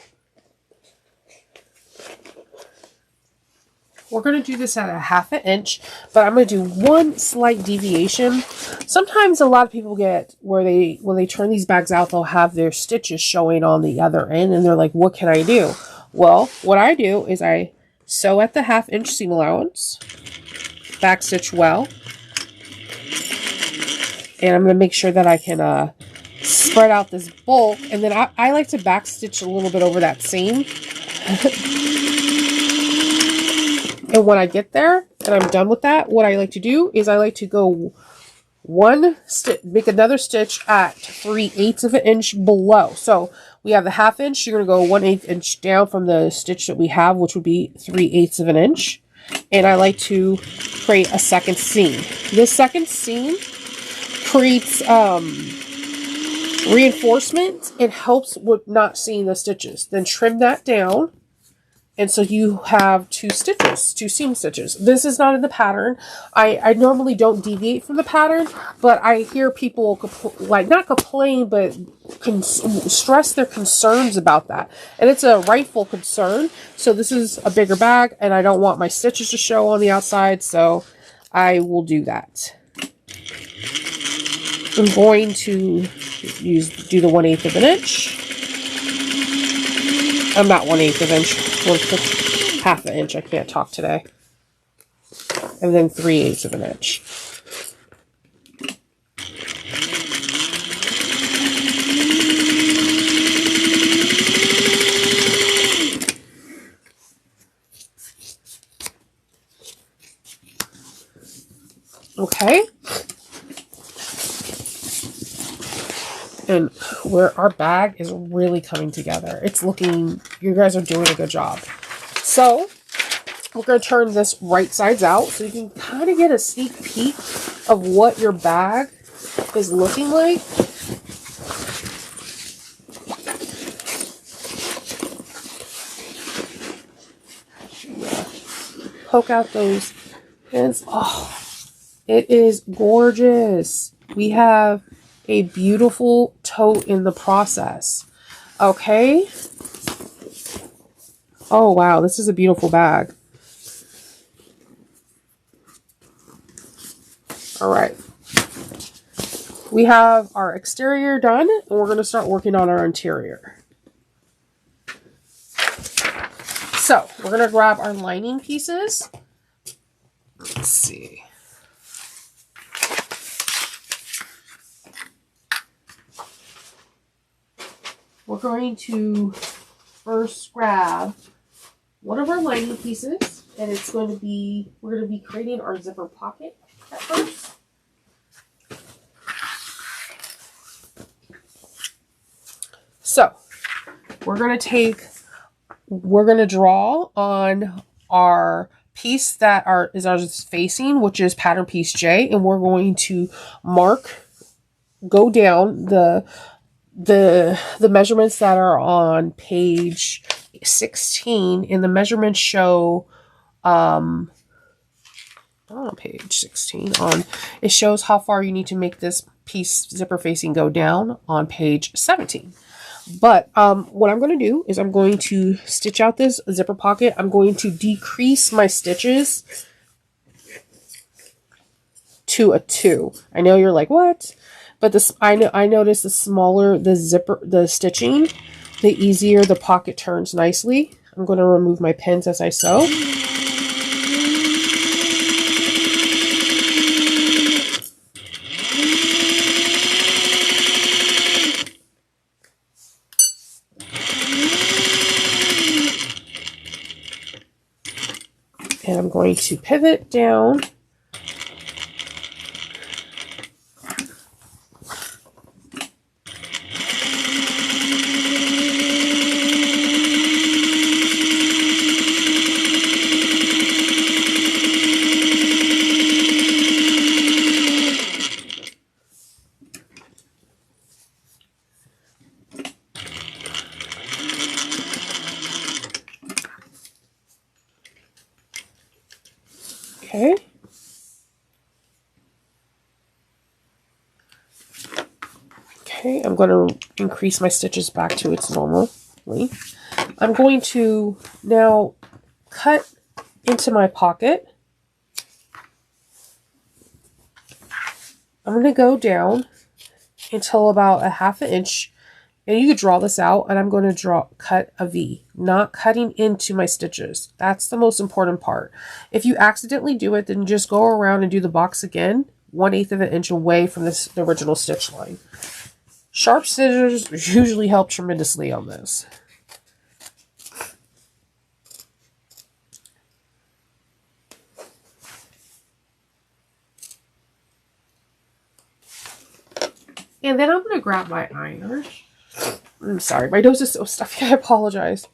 we're going to do this at a 1/2 inch, but I'm going to do one slight deviation. Sometimes a lot of people get where when they turn these bags out, they'll have their stitches showing on the other end, and they're like, what can I do? Well, what I do is I sew at the 1/2 inch seam allowance, back stitch well, and I'm going to make sure that I can spread out this bulk, and then I like to back stitch a little bit over that seam. And when I get there and I'm done with that, what I like to do is I like to go make another stitch at 3/8 of an inch below. So we have the 1/2 inch, you're going to go 1/8 inch down from the stitch that we have, which would be 3/8 of an inch. And I like to create a second seam. This second seam creates reinforcement. It helps with not seeing the stitches. Then trim that down. And so you have 2 seam stitches. This is not in the pattern. I normally don't deviate from the pattern, but I hear people not complain, but stress their concerns about that. And it's a rightful concern. So this is a bigger bag, and I don't want my stitches to show on the outside, so I will do that. I'm going to do the 1/8 of an inch. I'm not 1/8 of an inch. 1/2 an inch. I can't talk today. And then 3/8 of an inch. Okay. And where our bag is really coming together. It's looking, you guys are doing a good job. So we're going to turn this right sides out so you can kind of get a sneak peek of what your bag is looking like. Poke out those pins. Oh, it is gorgeous. We have a beautiful tote in the process. Okay. Oh, wow. This is a beautiful bag. All right. We have our exterior done, and we're going to start working on our interior. So, we're going to grab our lining pieces. Let's see. We're going to first grab one of our lining pieces, and it's going to be, we're going to be creating our zipper pocket at first. So, we're going to draw on our piece that is ours facing, which is pattern piece J, and we're going to go down the measurements that are on page 16, and the measurements show on page 16 it shows how far you need to make this piece zipper facing go down on page 17. But what I'm going to do is I'm going to stitch out this zipper pocket. I'm going to decrease my stitches to a 2. I know you're like, what? But this, I noticed the smaller the stitching, the easier the pocket turns nicely. I'm going to remove my pins as I sew. And I'm going to pivot down. Okay. Okay, I'm going to increase my stitches back to its normal length. I'm going to now cut into my pocket. I'm going to go down until about a ½ inch, and you could draw this out, and I'm going to cut a V, not cutting into my stitches. That's the most important part. If you accidentally do it, then just go around and do the box again, 1/8 of an inch away from the original stitch line. Sharp scissors usually help tremendously on this. And then I'm going to grab my iron. I'm sorry, my nose is so stuffy, I apologize.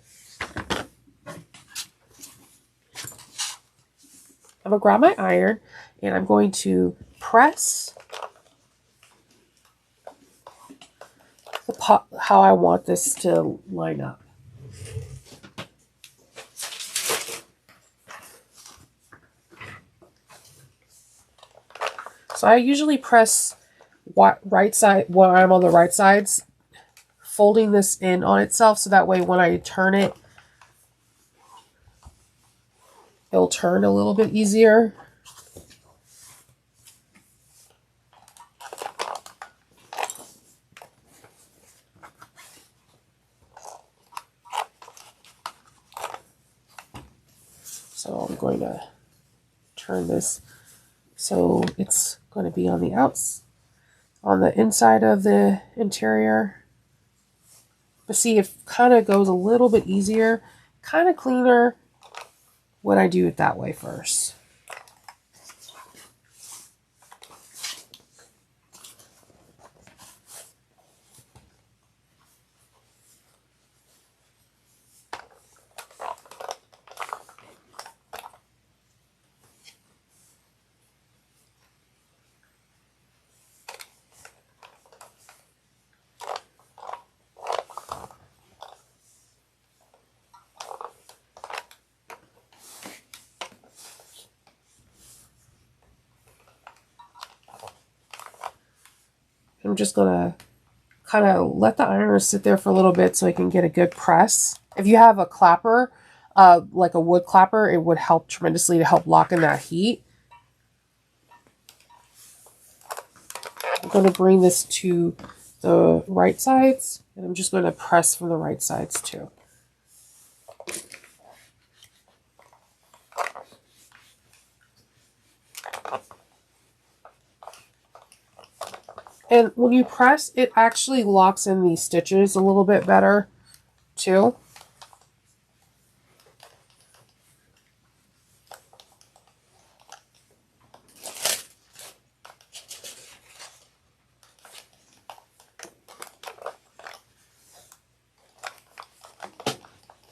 I'm going to grab my iron, and I'm going to press the pot how I want this to line up. So I usually press right side when I'm on the right sides, folding this in on itself, so that way when I turn it, it'll turn a little bit easier. So I'm going to turn this so it's going to be on the inside of the interior. But see, it kind of goes a little bit easier, kind of cleaner when I do it that way first. I'm just going to kind of let the iron sit there for a little bit so I can get a good press. If you have a clapper, like a wood clapper, it would help tremendously to help lock in that heat. I'm going to bring this to the right sides, and I'm just going to press from the right sides too. And when you press, it actually locks in these stitches a little bit better too.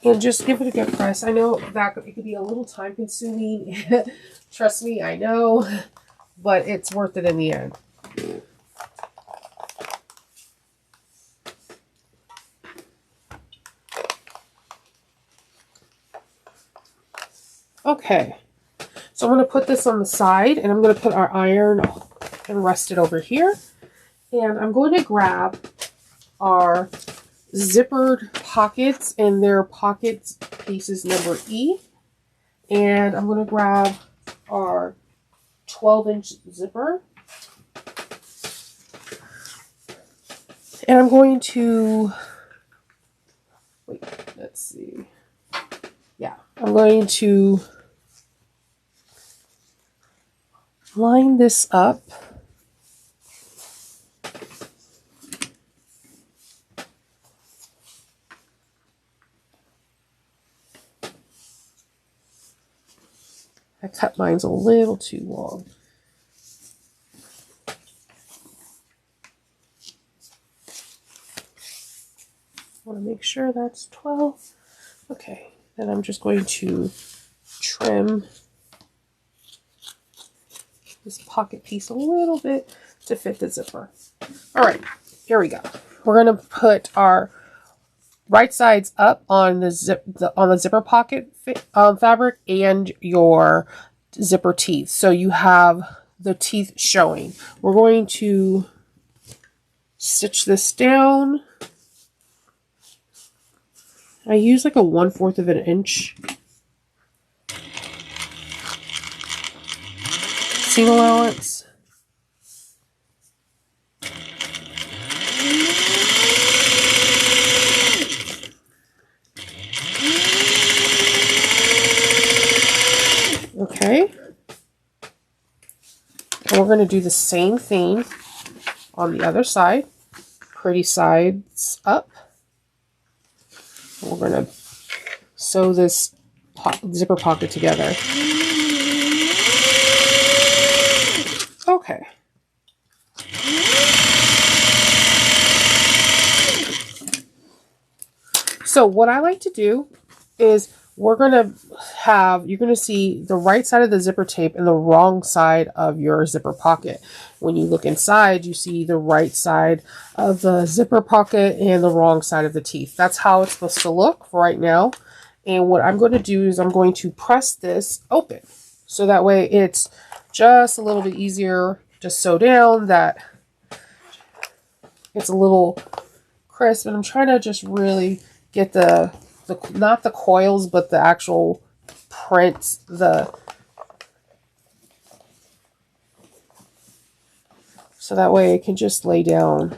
And just give it a good press. I know that it could be a little time consuming. Trust me, I know. But it's worth it in the end. Okay. So I'm going to put this on the side. And I'm going to put our iron and rest it over here. And I'm going to grab our zippered pockets, and their pockets pieces number E. And I'm going to grab our 12-inch zipper. And I'm going to, wait, let's see. Yeah, I'm going to line this up. I cut mine a little too long. I want to make sure that's 12. Okay, then I'm just going to trim this pocket piece a little bit to fit the zipper. All right, here we go. We're going to put our right sides up on the zipper pocket fabric and your zipper teeth, so you have the teeth showing. We're going to stitch this down. I use like a 1/4 of an inch seam allowance. Okay. And we're going to do the same thing on the other side. Pretty sides up. And we're going to sew this zipper pocket together. Okay. So what I like to do is you're going to see the right side of the zipper tape and the wrong side of your zipper pocket. When you look inside, you see the right side of the zipper pocket and the wrong side of the teeth. That's how it's supposed to look right now. And what I'm going to do is I'm going to press this open. So that way it's just a little bit easier to sew down, that it's a little crisp. And I'm trying to just really get the not the coils, but the actual print, so that way it can just lay down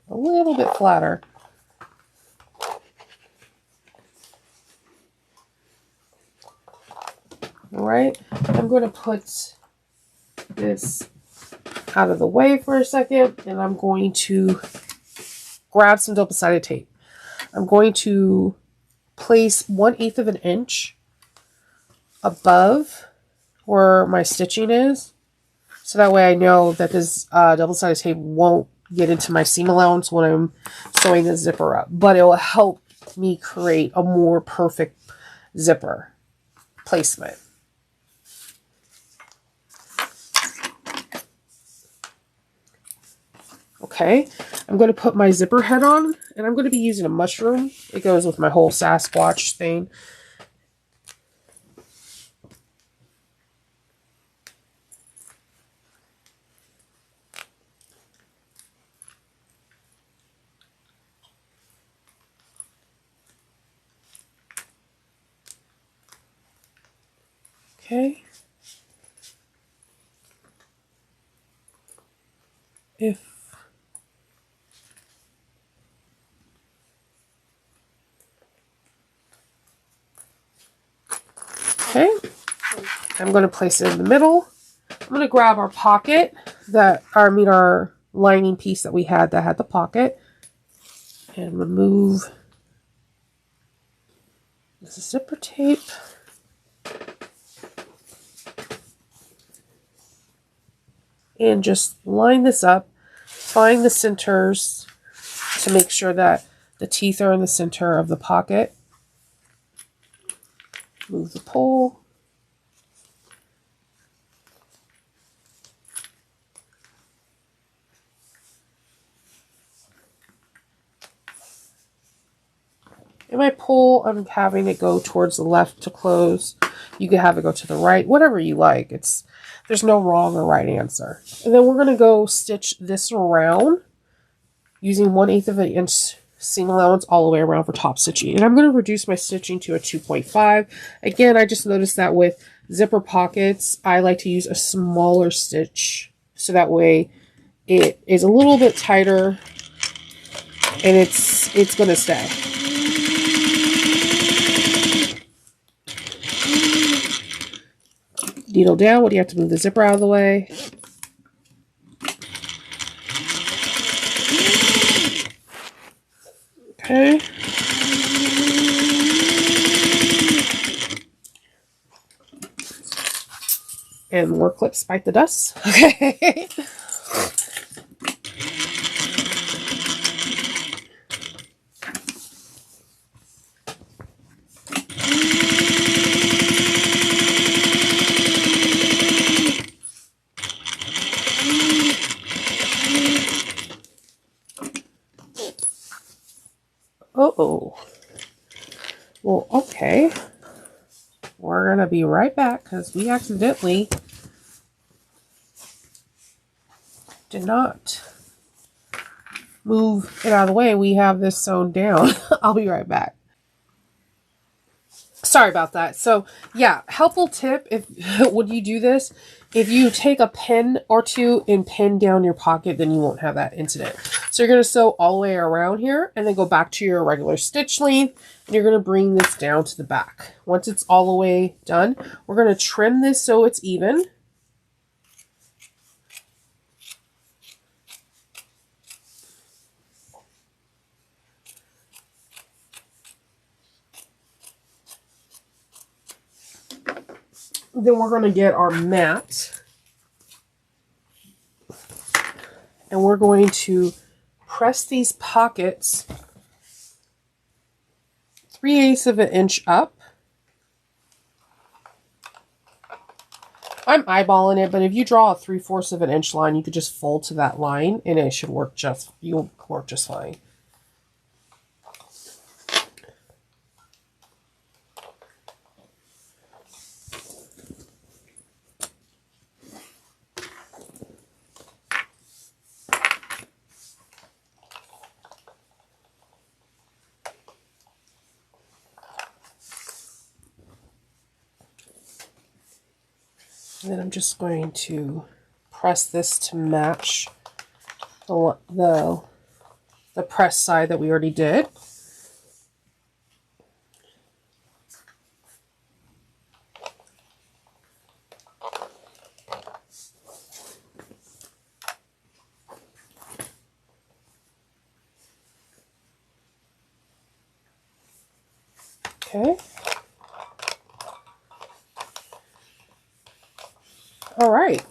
a little bit flatter. All right, I'm going to put this out of the way for a second, and I'm going to grab some double-sided tape. I'm going to place 1/8 of an inch above where my stitching is, so that way I know that this double-sided tape won't get into my seam allowance when I'm sewing the zipper up, but it will help me create a more perfect zipper placement. Okay, I'm going to put my zipper head on, and I'm going to be using a mushroom. It goes with my whole Sasquatch thing. Okay. Okay, I'm going to place it in the middle. I'm going to grab our pocket our lining piece that we had that had the pocket, and remove the zipper tape. And just line this up, find the centers to make sure that the teeth are in the center of the pocket. Move the pole. In my pole, I'm having it go towards the left to close. You can have it go to the right, whatever you like. There's no wrong or right answer. And then we're going to go stitch this around using 1/8 of an inch seam allowance all the way around for top stitching. And I'm going to reduce my stitching to a 2.5. Again, I just noticed that with zipper pockets, I like to use a smaller stitch so that way it is a little bit tighter and it's going to stay. Needle down when you have to move the zipper out of the way. Okay. And more clips bite the dust. Okay. Uh-oh. Well, okay. We're going to be right back because we accidentally did not move it out of the way. We have this sewn down. I'll be right back. Sorry about that. So yeah, helpful tip if when you do this, if you take a pin or two and pin down your pocket, then you won't have that incident. So you're going to sew all the way around here and then go back to your regular stitch length. And you're going to bring this down to the back. Once it's all the way done, we're going to trim this so it's even. Then we're going to get our mat and we're going to press these pockets 3/8 of an inch up. I'm eyeballing it, but if you draw a 3/4 of an inch line, you could just fold to that line and it should work you'll work just fine. And then I'm just going to press this to match the press side that we already did. Okay. All right,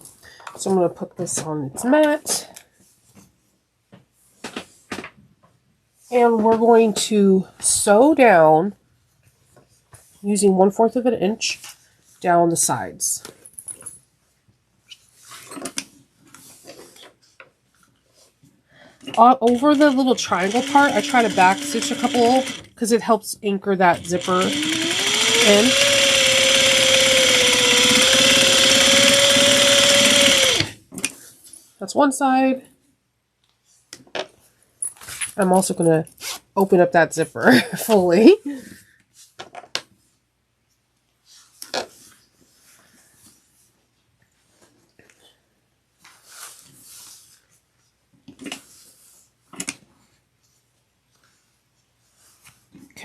so I'm going to put this on its mat. And we're going to sew down using 1/4 of an inch down the sides. Over the little triangle part, I try to back stitch a couple because it helps anchor that zipper in. That's one side. I'm also going to open up that zipper fully.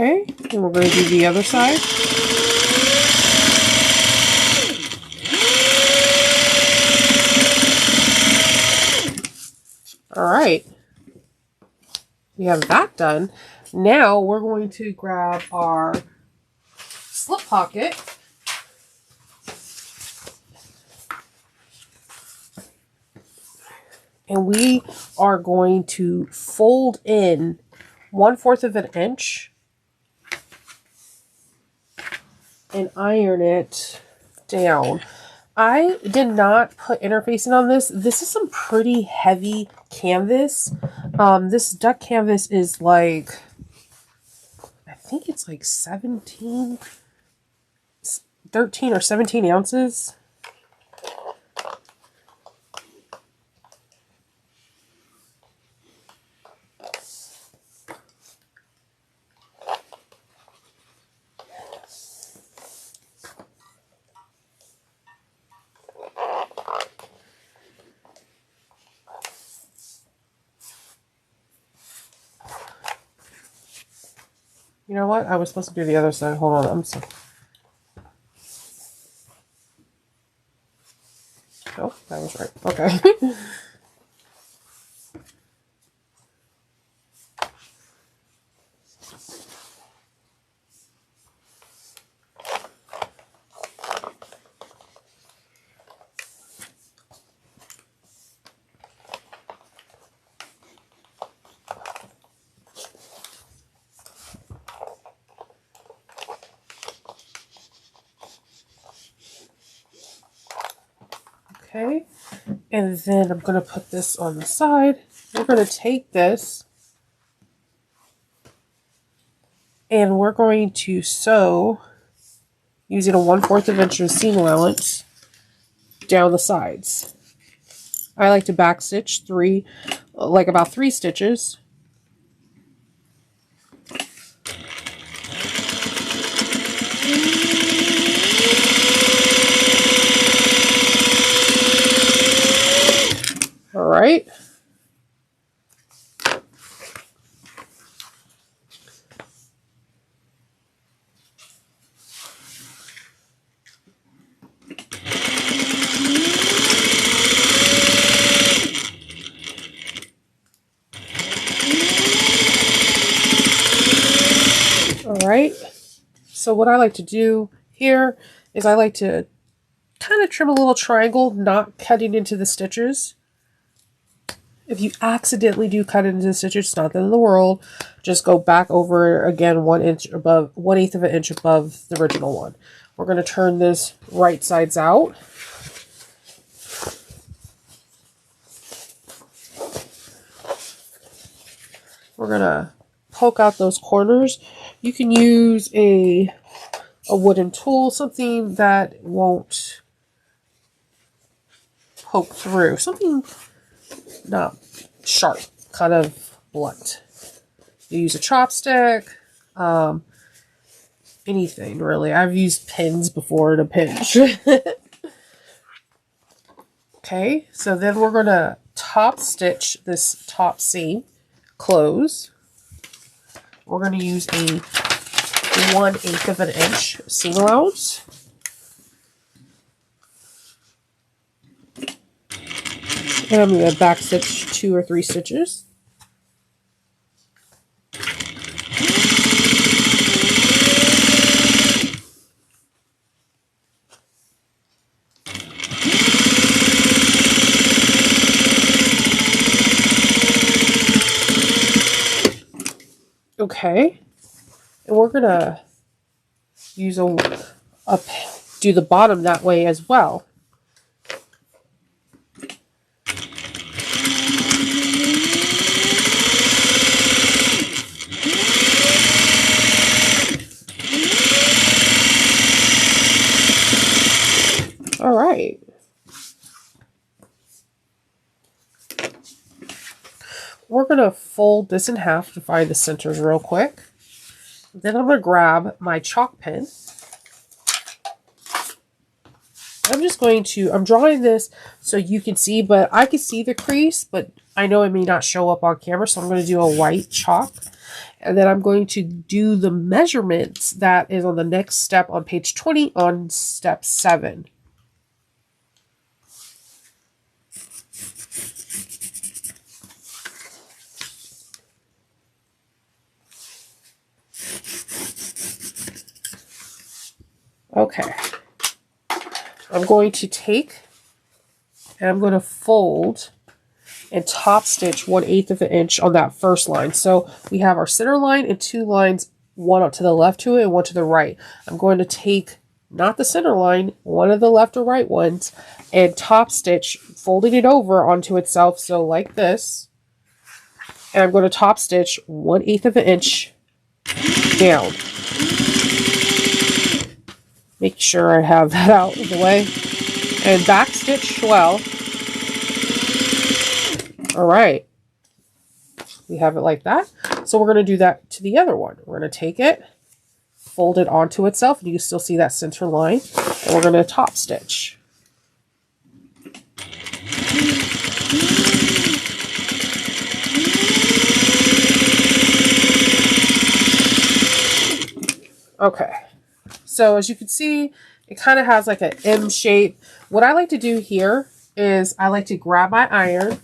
Okay, and we're going to do the other side. All right, we have that done. Now we're going to grab our slip pocket. And we are going to fold in 1/4 of an inch and iron it down. I did not put interfacing on this. This is some pretty heavy canvas. This duck canvas is like, I think it's like 13 or 17 ounces. You know what? I was supposed to do the other side. Hold on. I'm sorry. Oh, that was right. Okay. Okay, and then I'm going to put this on the side. We're going to take this and we're going to sew using a 1/4 of inch seam allowance down the sides. I like to back stitch about 3 stitches. All right. All right. So what I like to do here is I like to kind of trim a little triangle, not cutting into the stitches. If you accidentally do cut into the stitches, it's not the end of the world. Just go back over again 1/8 of an inch above the original one. We're going to turn this right sides out. We're going to poke out those corners. You can use a wooden tool, something that won't poke through. Something not sharp, kind of blunt. You use a chopstick, anything really. I've used pins before to pinch. Okay, so then we're going to top stitch this top seam, close. We're going to use a 1/8 of an inch seam allowance. And I'm going to back stitch 2 or 3 stitches. Okay, and we're going to use do the bottom that way as well. All right. We're going to fold this in half to find the centers real quick. Then I'm going to grab my chalk pen. I'm drawing this so you can see, but I can see the crease, but I know it may not show up on camera, so I'm going to do a white chalk. And then I'm going to do the measurements that is on the next step on page 20 on step 7. Okay. I'm going to take and I'm going to fold and top stitch 1/8 of an inch on that first line. So we have our center line and 2 lines, one up to the left to it and one to the right. I'm going to take not the center line, one of the left or right ones, and top stitch, folding it over onto itself, so like this. And I'm going to top stitch 1/8 of an inch down. Make sure I have that out of the way. And back stitch well. All right. We have it like that. So we're going to do that to the other one. We're going to take it, fold it onto itself, and you can still see that center line. And we're going to top stitch. Okay. So as you can see, it kind of has like an M shape. What I like to do here is I like to grab my iron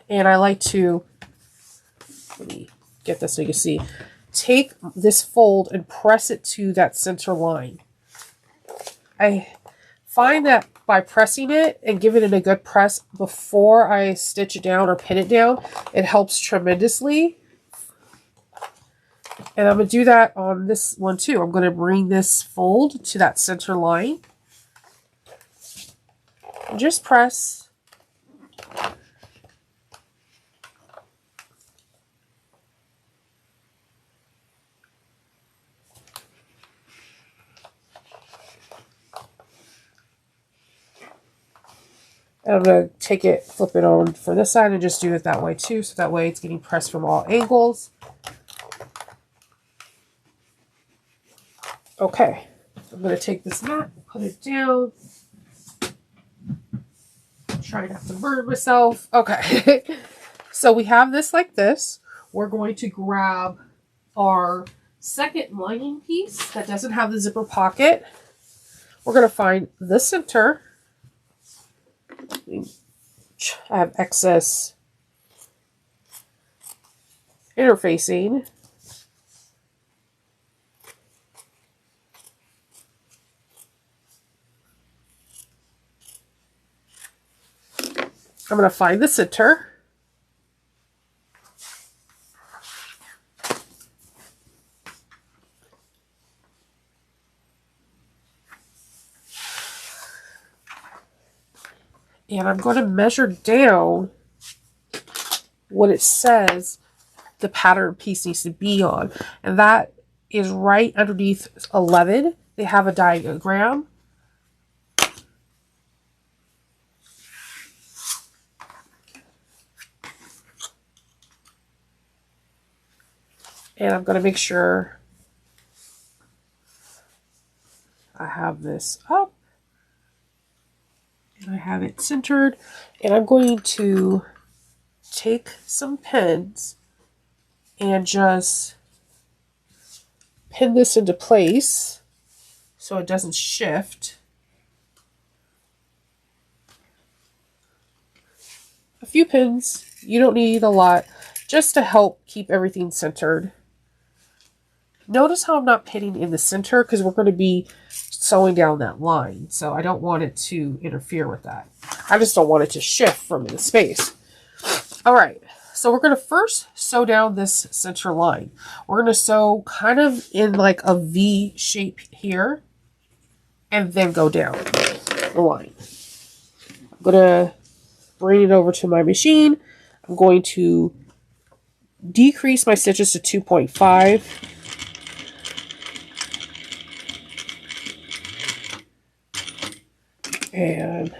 and I like to, let me get this so you can see, take this fold and press it to that center line. I find that by pressing it and giving it a good press before I stitch it down or pin it down, it helps tremendously. And I'm going to do that on this one too. I'm going to bring this fold to that center line. And just press. And I'm going to take it, flip it on for this side and just do it that way too. So that way it's getting pressed from all angles. Okay, I'm going to take this mat, put it down. Try not to burn myself. Okay, so we have this like this. We're going to grab our second lining piece that doesn't have the zipper pocket. We're going to find the center. I have excess interfacing. I'm going to find the center. And I'm going to measure down what it says the pattern piece needs to be on. And that is right underneath 11. They have a diagram. And I'm going to make sure I have this up. And I have it centered. And I'm going to take some pins and just pin this into place so it doesn't shift. A few pins. You don't need a lot, just to help keep everything centered. Notice how I'm not pinning in the center because we're going to be sewing down that line. So I don't want it to interfere with that. I just don't want it to shift from the space. All right. So we're going to first sew down this center line. We're going to sew kind of in like a V shape here and then go down the line. I'm going to bring it over to my machine. I'm going to decrease my stitches to 2.5. And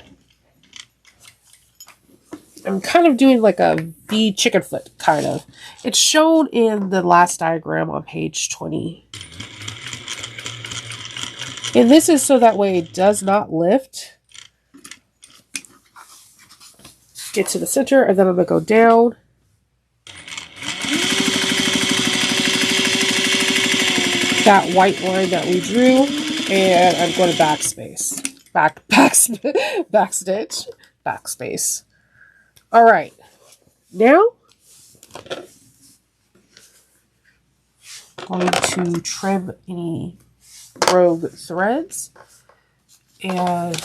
I'm kind of doing like a V chicken foot, kind of. It's shown in the last diagram on page 20. And this is so that way it does not lift. get to the center, and then I'm going to go down. That white line that we drew, and I'm going to backspace. Backspace. All right. Now, I'm going to trim any rogue threads, and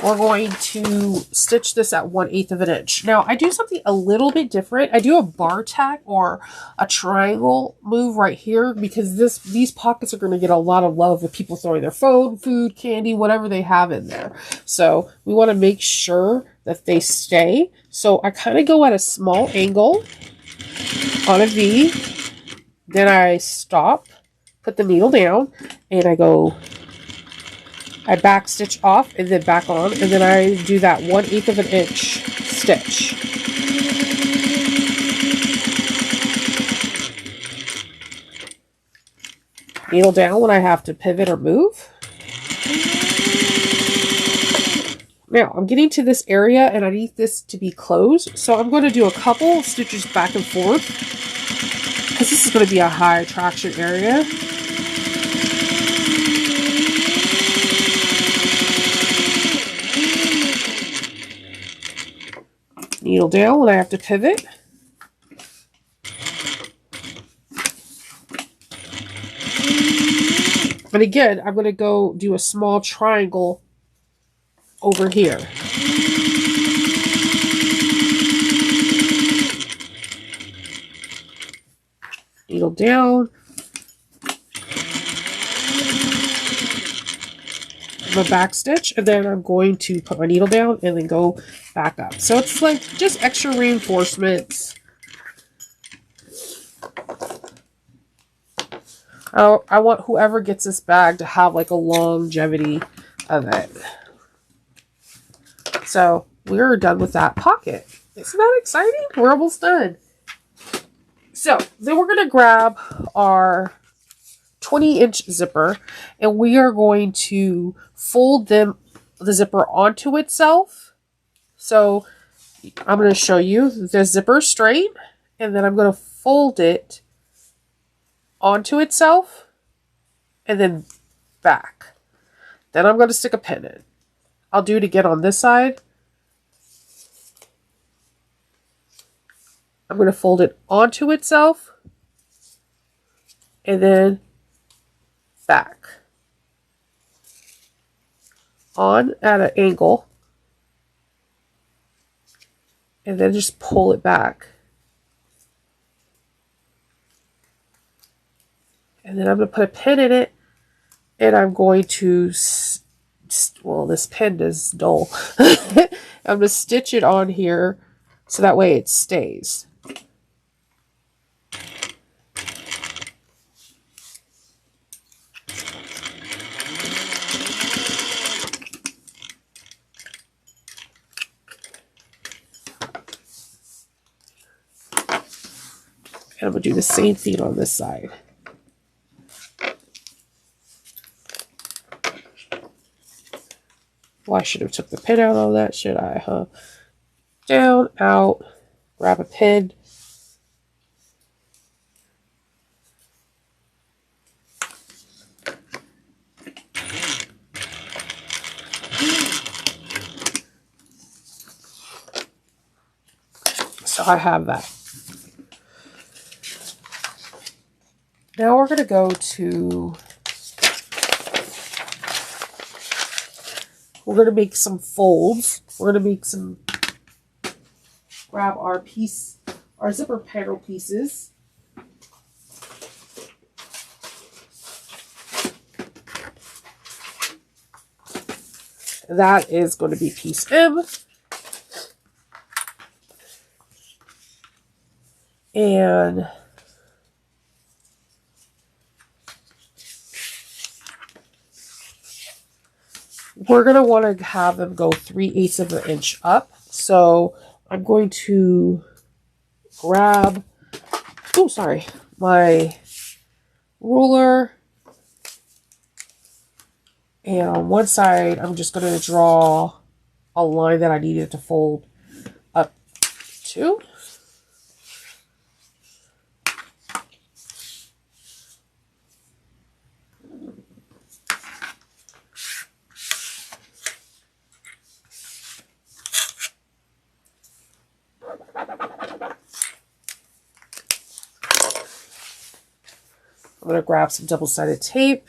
we're going to stitch this at 1/8 of an inch. Now, I do something a little bit different. I do a bar tack or a triangle move right here because these pockets are going to get a lot of love with people throwing their phone, food, candy, whatever they have in there. So we want to make sure that they stay. So I kind of go at a small angle on a V. Then I stop, put the needle down, and I back stitch off and then back on, and then I do that 1/8 of an inch stitch. Needle down when I have to pivot or move. Now, I'm getting to this area and I need this to be closed, so I'm going to do a couple stitches back and forth because this is going to be a high traction area. Needle down when I have to pivot. But again, I'm going to go do a small triangle over here. Needle down. My back stitch, and then I'm going to put my needle down and then go back up. So it's like just extra reinforcements. I want whoever gets this bag to have like a longevity of it. So we're done with that pocket. Isn't that exciting? We're almost done. So then we're going to grab our 20-inch zipper, and we are going to fold the zipper onto itself. So I'm going to show you the zipper straight, and then I'm going to fold it onto itself and then back. Then I'm going to stick a pin in. I'll do it again on this side. I'm going to fold it onto itself and then back. On at an angle. And then just pull it back. And then I'm going to put a pin in it. And I'm going to, well, this pin is dull. I'm going to stitch it on here so that way it stays. And I'm going to do the same thing on this side. Well, I should have took the pin out on that, should I, huh? Down, out, grab a pin. So I have that. Now we're going to go to, we're going to make some folds. We're going to make some, grab our zipper panel pieces. That is going to be piece M. And we're going to want to have them go 3/8 of an inch up. So I'm going to grab, my ruler. And on one side, I'm just going to draw a line that I needed to fold up to. I'm going to grab some double-sided tape.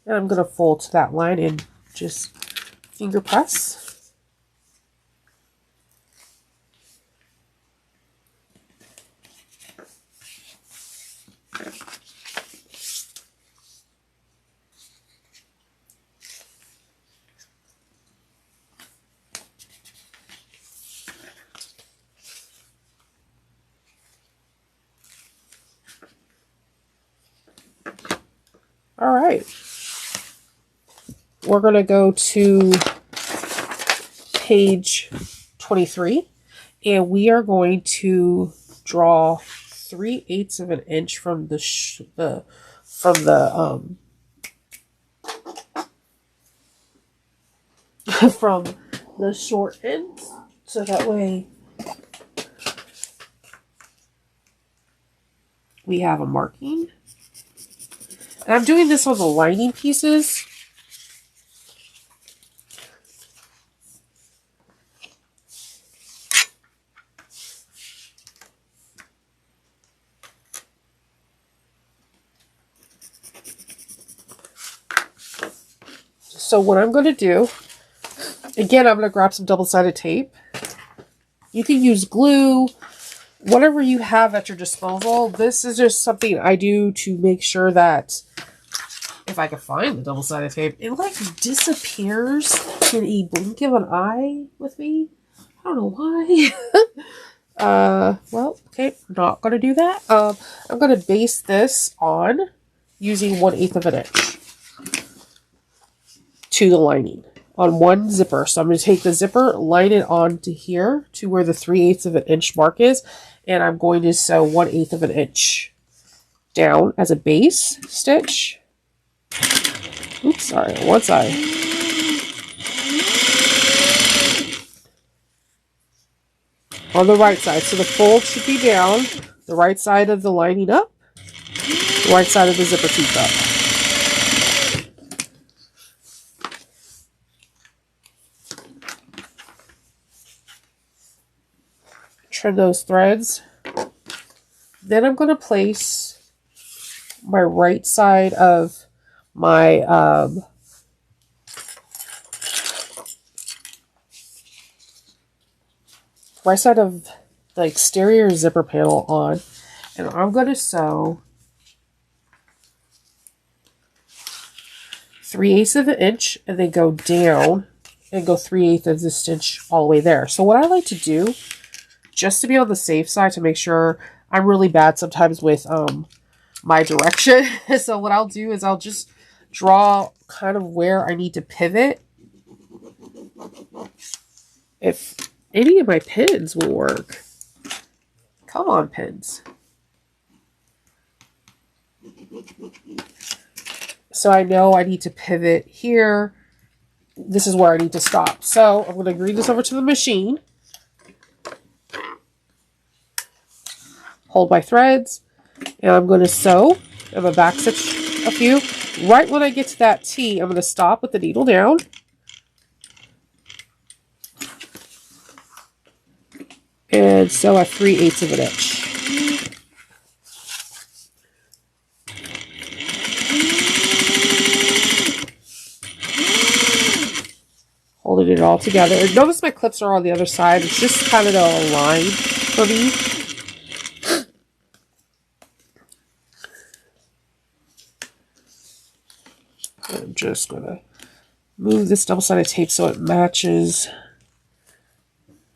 And I'm going to fold to that line and just finger press. All right. We're going to go to page 23, and we are going to draw 3/8 of an inch from the from the short end, so that way we have a marking. And I'm doing this on the lining pieces. So what I'm going to do, again, I'm going to grab some double-sided tape. You can use glue, whatever you have at your disposal. This is just something I do to make sure that if I can find the double-sided tape, it like disappears in a blink of an eye with me. I don't know why. Well, okay, we're not going to do that. I'm going to base this on using 1/8 of an inch to the lining on one zipper. So I'm going to take the zipper, line it on to here to where the 3/8 of an inch mark is, and I'm going to sew 1/8 of an inch down as a base stitch. Oops, sorry, on one side. On the right side. So the fold should be down, the right side of the lining up, the right side of the zipper teeth up. Trim those threads. Then I'm going to place my right side of my right side of the exterior zipper panel on, and I'm going to sew 3/8 of an inch and then go down and go 3/8 of the stitch all the way there. So what I like to do, just to be on the safe side, to make sure, I'm really bad sometimes with my direction. So what I'll do is I'll just draw kind of where I need to pivot. If any of my pins will work. Come on, pins. So I know I need to pivot here. This is where I need to stop. So I'm going to bring this over to the machine. Hold my threads. And I'm going to sew. I'm going to back stitch a few. Right when I get to that T, I'm going to stop with the needle down. And sew at 3/8 of an inch. Holding it all together. And notice my clips are on the other side. It's just kind of to align for me. I'm just going to move this double-sided tape so it matches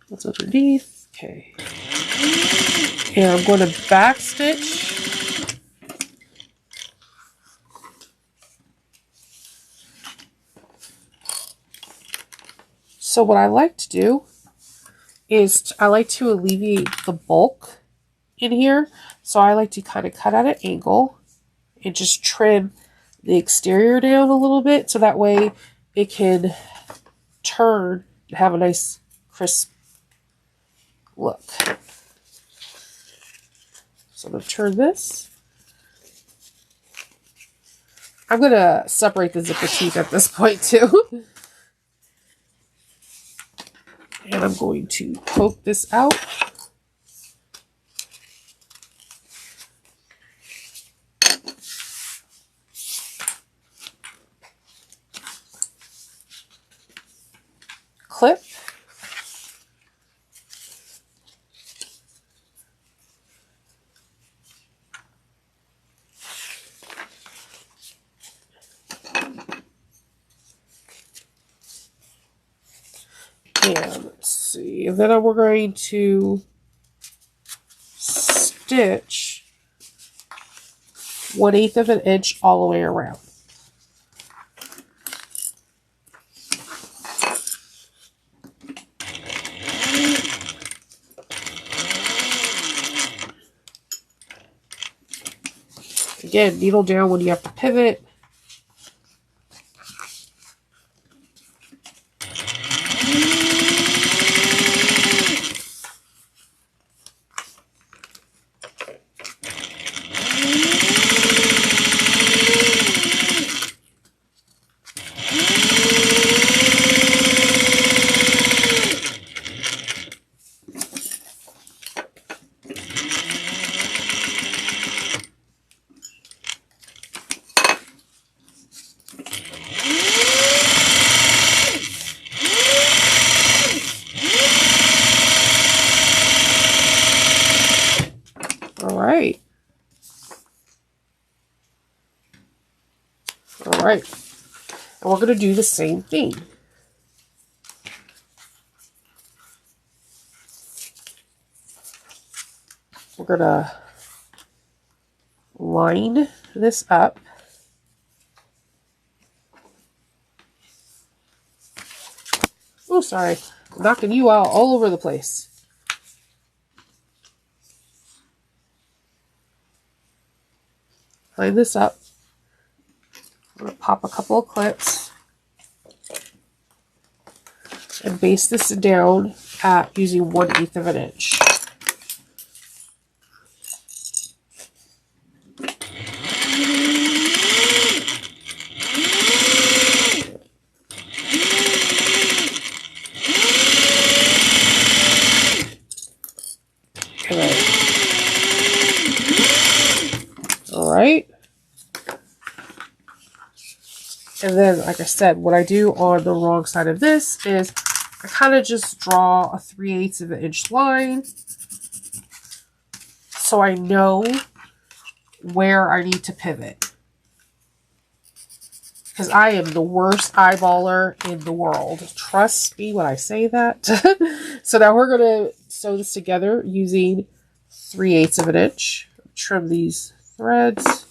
what's underneath. Okay. And I'm going to back stitch. So what I like to do is I like to alleviate the bulk in here. So I like to kind of cut at an angle and just trim the exterior down a little bit so that way it can turn and have a nice crisp look. So I'm going to turn this. I'm going to separate the zipper teeth at this point too. And I'm going to poke this out. Clip. And let's see, and then we're going to stitch 1/8 of an inch all the way around. Again, needle down when you have to pivot. Alright, and we're going to do the same thing. We're going to line this up. Oh, sorry, I'm knocking you out all over the place. Line this up. I'm going to pop a couple of clips and base this down at using 1/8 of an inch. Okay. All right. And then, like I said, what I do on the wrong side of this is I kind of just draw a 3/8 of an inch line so I know where I need to pivot. Because I am the worst eyeballer in the world. Trust me when I say that. So now we're going to sew this together using 3/8 of an inch. Trim these threads.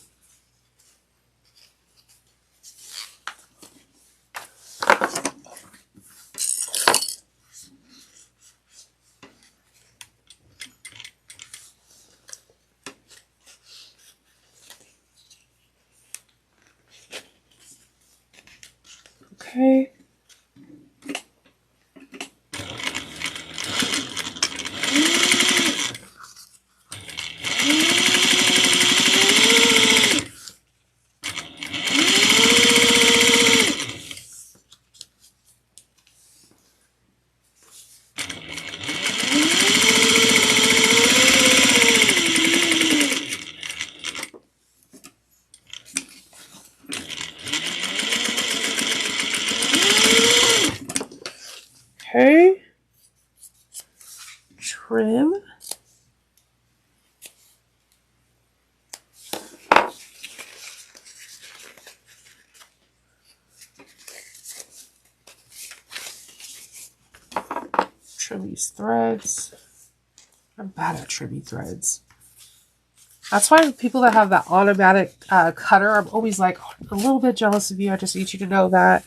Okay. Okay. Trim. trim these threads. I'm bad at trimming threads. That's why people that have that automatic cutter, I'm always like a little bit jealous of you. I just need you to know that.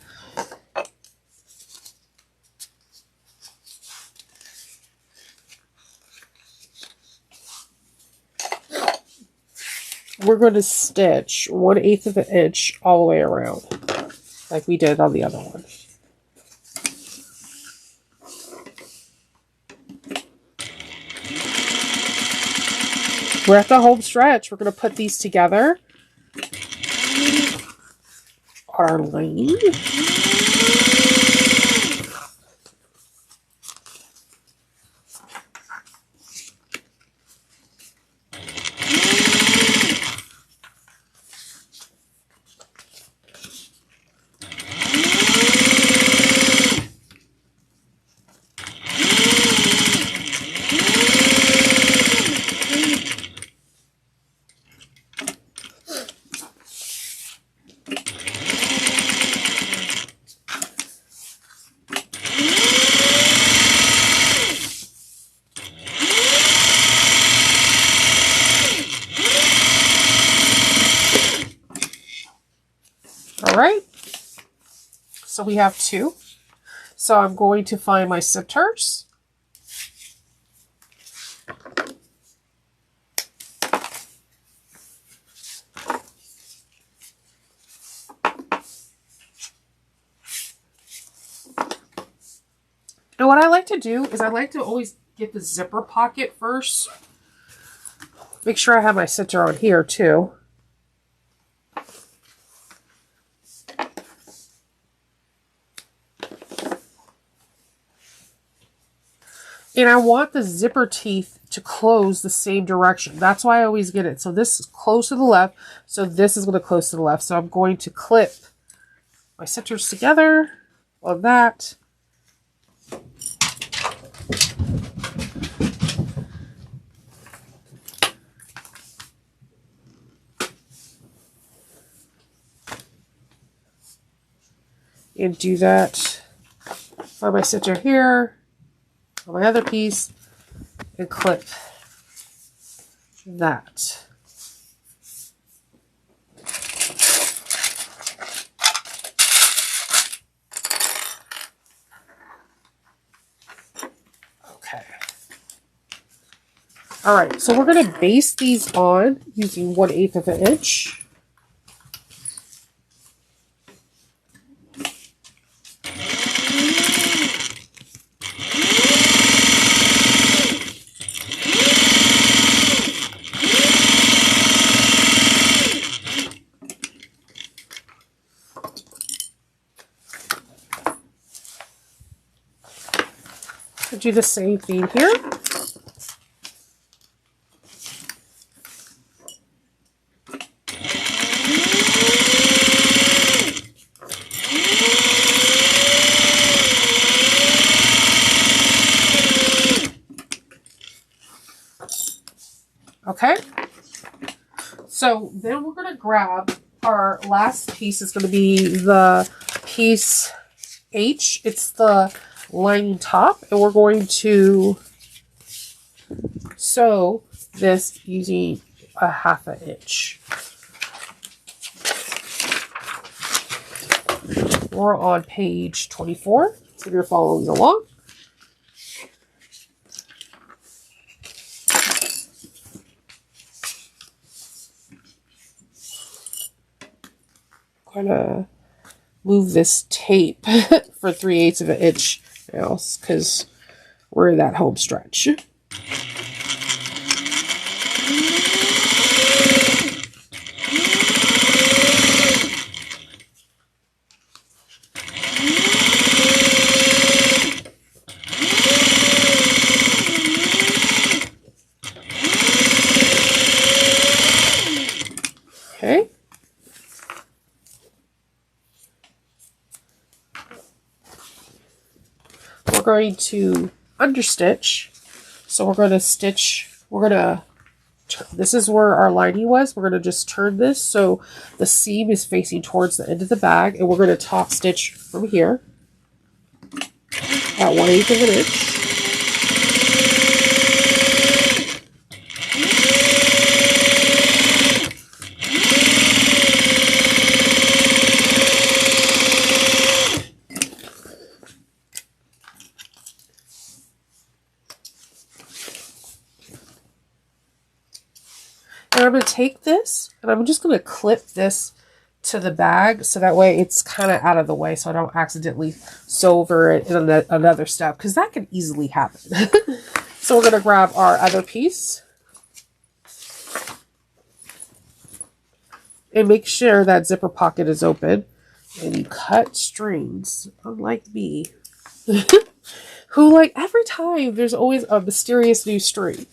We're going to stitch 1/8 of an inch all the way around, like we did on the other one. We're at the home stretch. We're going to put these together on our lining. Alright, so we have 2. So I'm going to find my centers. And what I like to do is I like to always get the zipper pocket first. Make sure I have my center on here too. And I want the zipper teeth to close the same direction. That's why I always get it. So this is close to the left. So this is going to close to the left. So I'm going to clip my centers together on that. And do that on my center here. On my other piece, and clip that. Okay. All right, so we're going to base these on using 1/8 of an inch. Do the same thing here. Okay. So then we're going to grab our last piece. Is going to be the piece H. It's the lining top, and we're going to sew this using a 1/2 inch. We're on page 24, so if you're following along. I'm gonna move this tape for 3/8 of an inch now, because we're in that home stretch. Okay. We're going to understitch. So we're going to stitch, this is where our lining was. We're going to just turn this so the seam is facing towards the end of the bag, and we're going to top stitch from here at 1/8 of an inch. I'm going to take this and I'm just going to clip this to the bag so that way it's kind of out of the way so I don't accidentally sew over it in another step, because that can easily happen. So we're going to grab our other piece and make sure that zipper pocket is open, and you cut strings, unlike me, who, like, every time there's always a mysterious new string.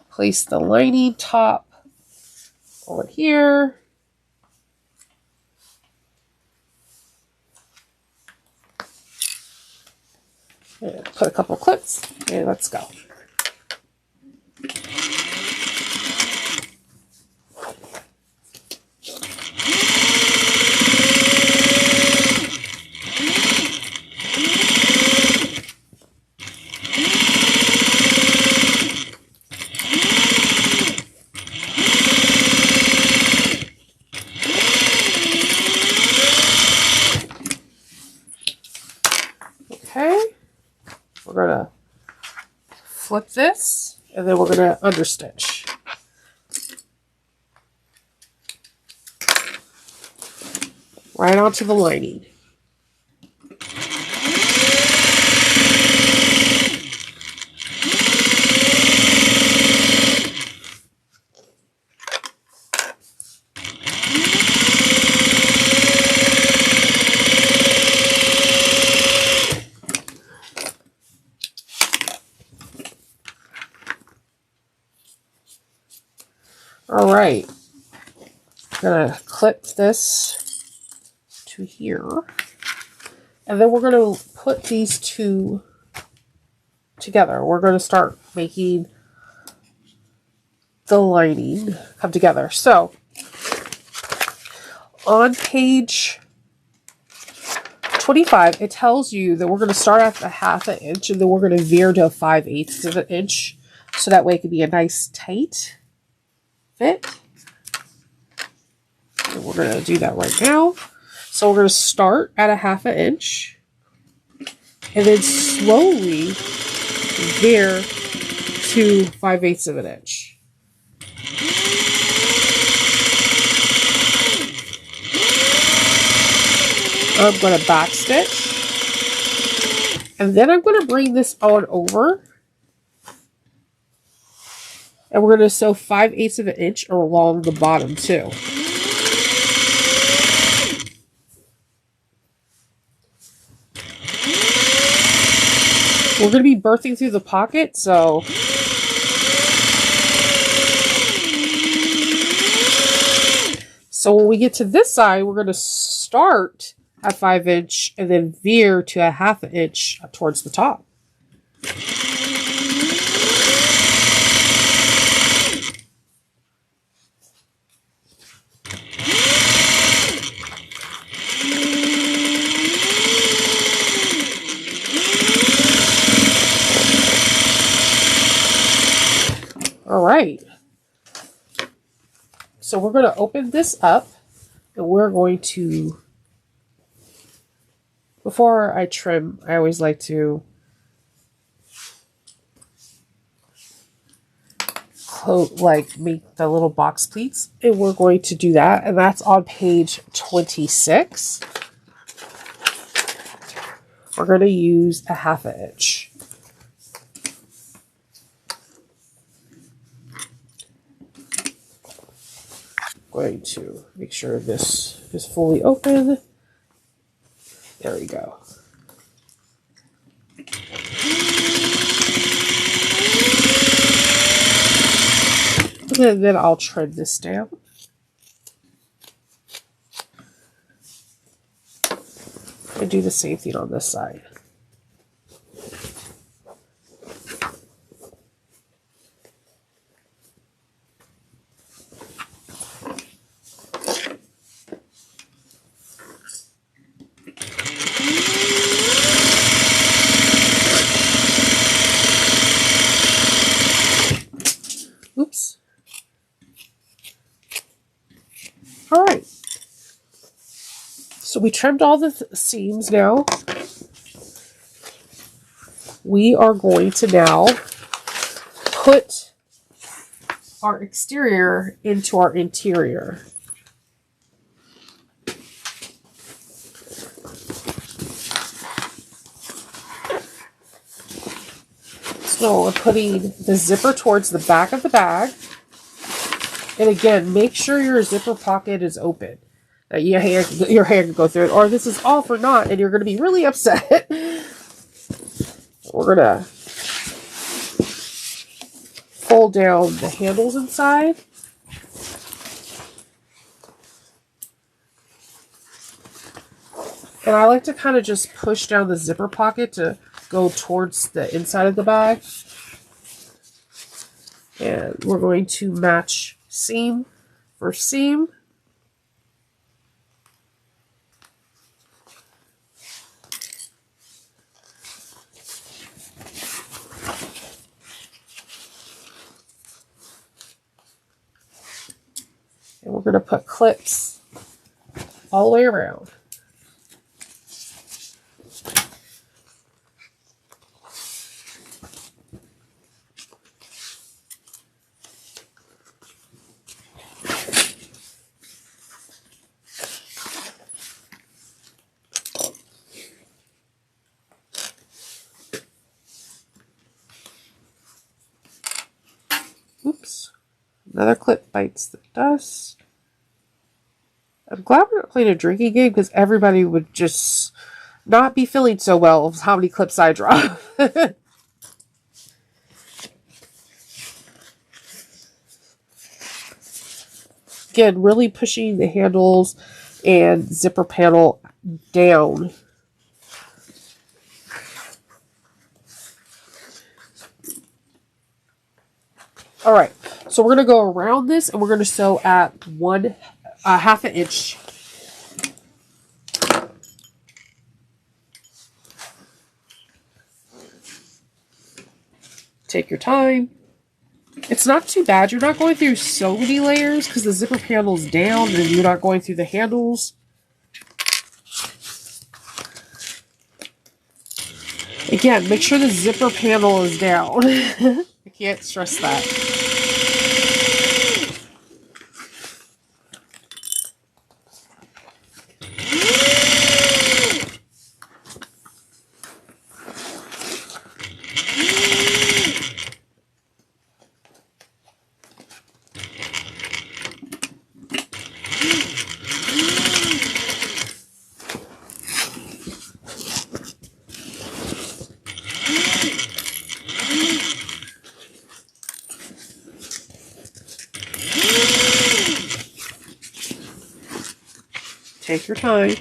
Place the lining top on here. And put a couple clips and let's go. Okay, we're going to flip this and then we're going to understitch. Right onto the lining. All right, I'm gonna clip this to here, and then we're gonna put these two together. We're gonna start making the lining come together. So on page 25, it tells you that we're gonna start at the 1/2 inch, and then we're gonna veer to 5/8 of an inch, so that way it can be a nice tight fit. And we're going to do that right now. So we're going to start at a 1/2 inch and then slowly veer to 5/8 of an inch. I'm going to back stitch, and then I'm going to bring this on over. And we're going to sew 5/8 of an inch along the bottom too. We're going to be birthing through the pocket, so when we get to this side, we're going to start at 5 inch and then veer to a 1/2 inch towards the top. All right, so we're going to open this up, and we're going to, before I trim, I always like to make the little box pleats, and we're going to do that, and that's on page 26. We're going to use a 1/2 inch. Going to make sure this is fully open. There we go. And then I'll trim this down. And do the same thing on this side. Oops. All right. So we trimmed all the seams now. We are going to now put our exterior into our interior. So we're putting the zipper towards the back of the bag. And again, make sure your zipper pocket is open. That your hand can go through it. Or this is all for naught and you're going to be really upset. We're going to fold down the handles inside. And I like to kind of just push down the zipper pocket to go towards the inside of the bag. And we're going to match seam for seam. And we're going to put clips all the way around. Oops. Another clip bites the dust. I'm glad we're not playing a drinking game because everybody would just not be feeling so well of how many clips I drop. Again, really pushing the handles and zipper panel down. All right, so we're going to go around this and we're going to sew at half an inch. Take your time. It's not too bad. You're not going through so many layers because the zipper panel's down and you're not going through the handles. Again, make sure the zipper panel is down. I can't stress that. Take your time.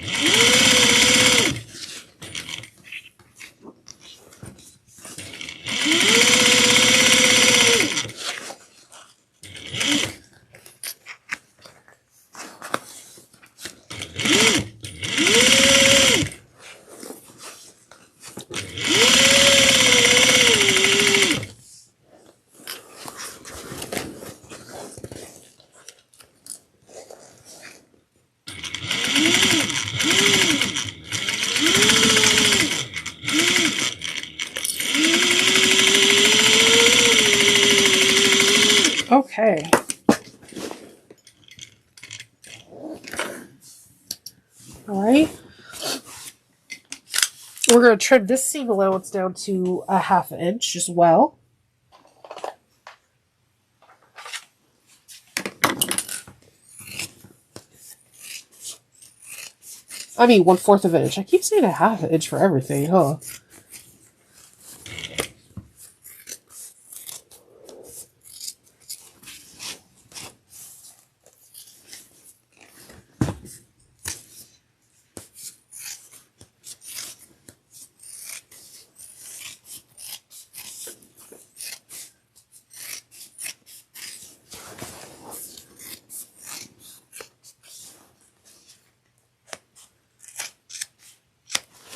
Okay. All right. We're going to trim this seam allowance down to a half an inch as well. I mean, 1/4 of an inch. I keep saying a half an inch for everything, huh?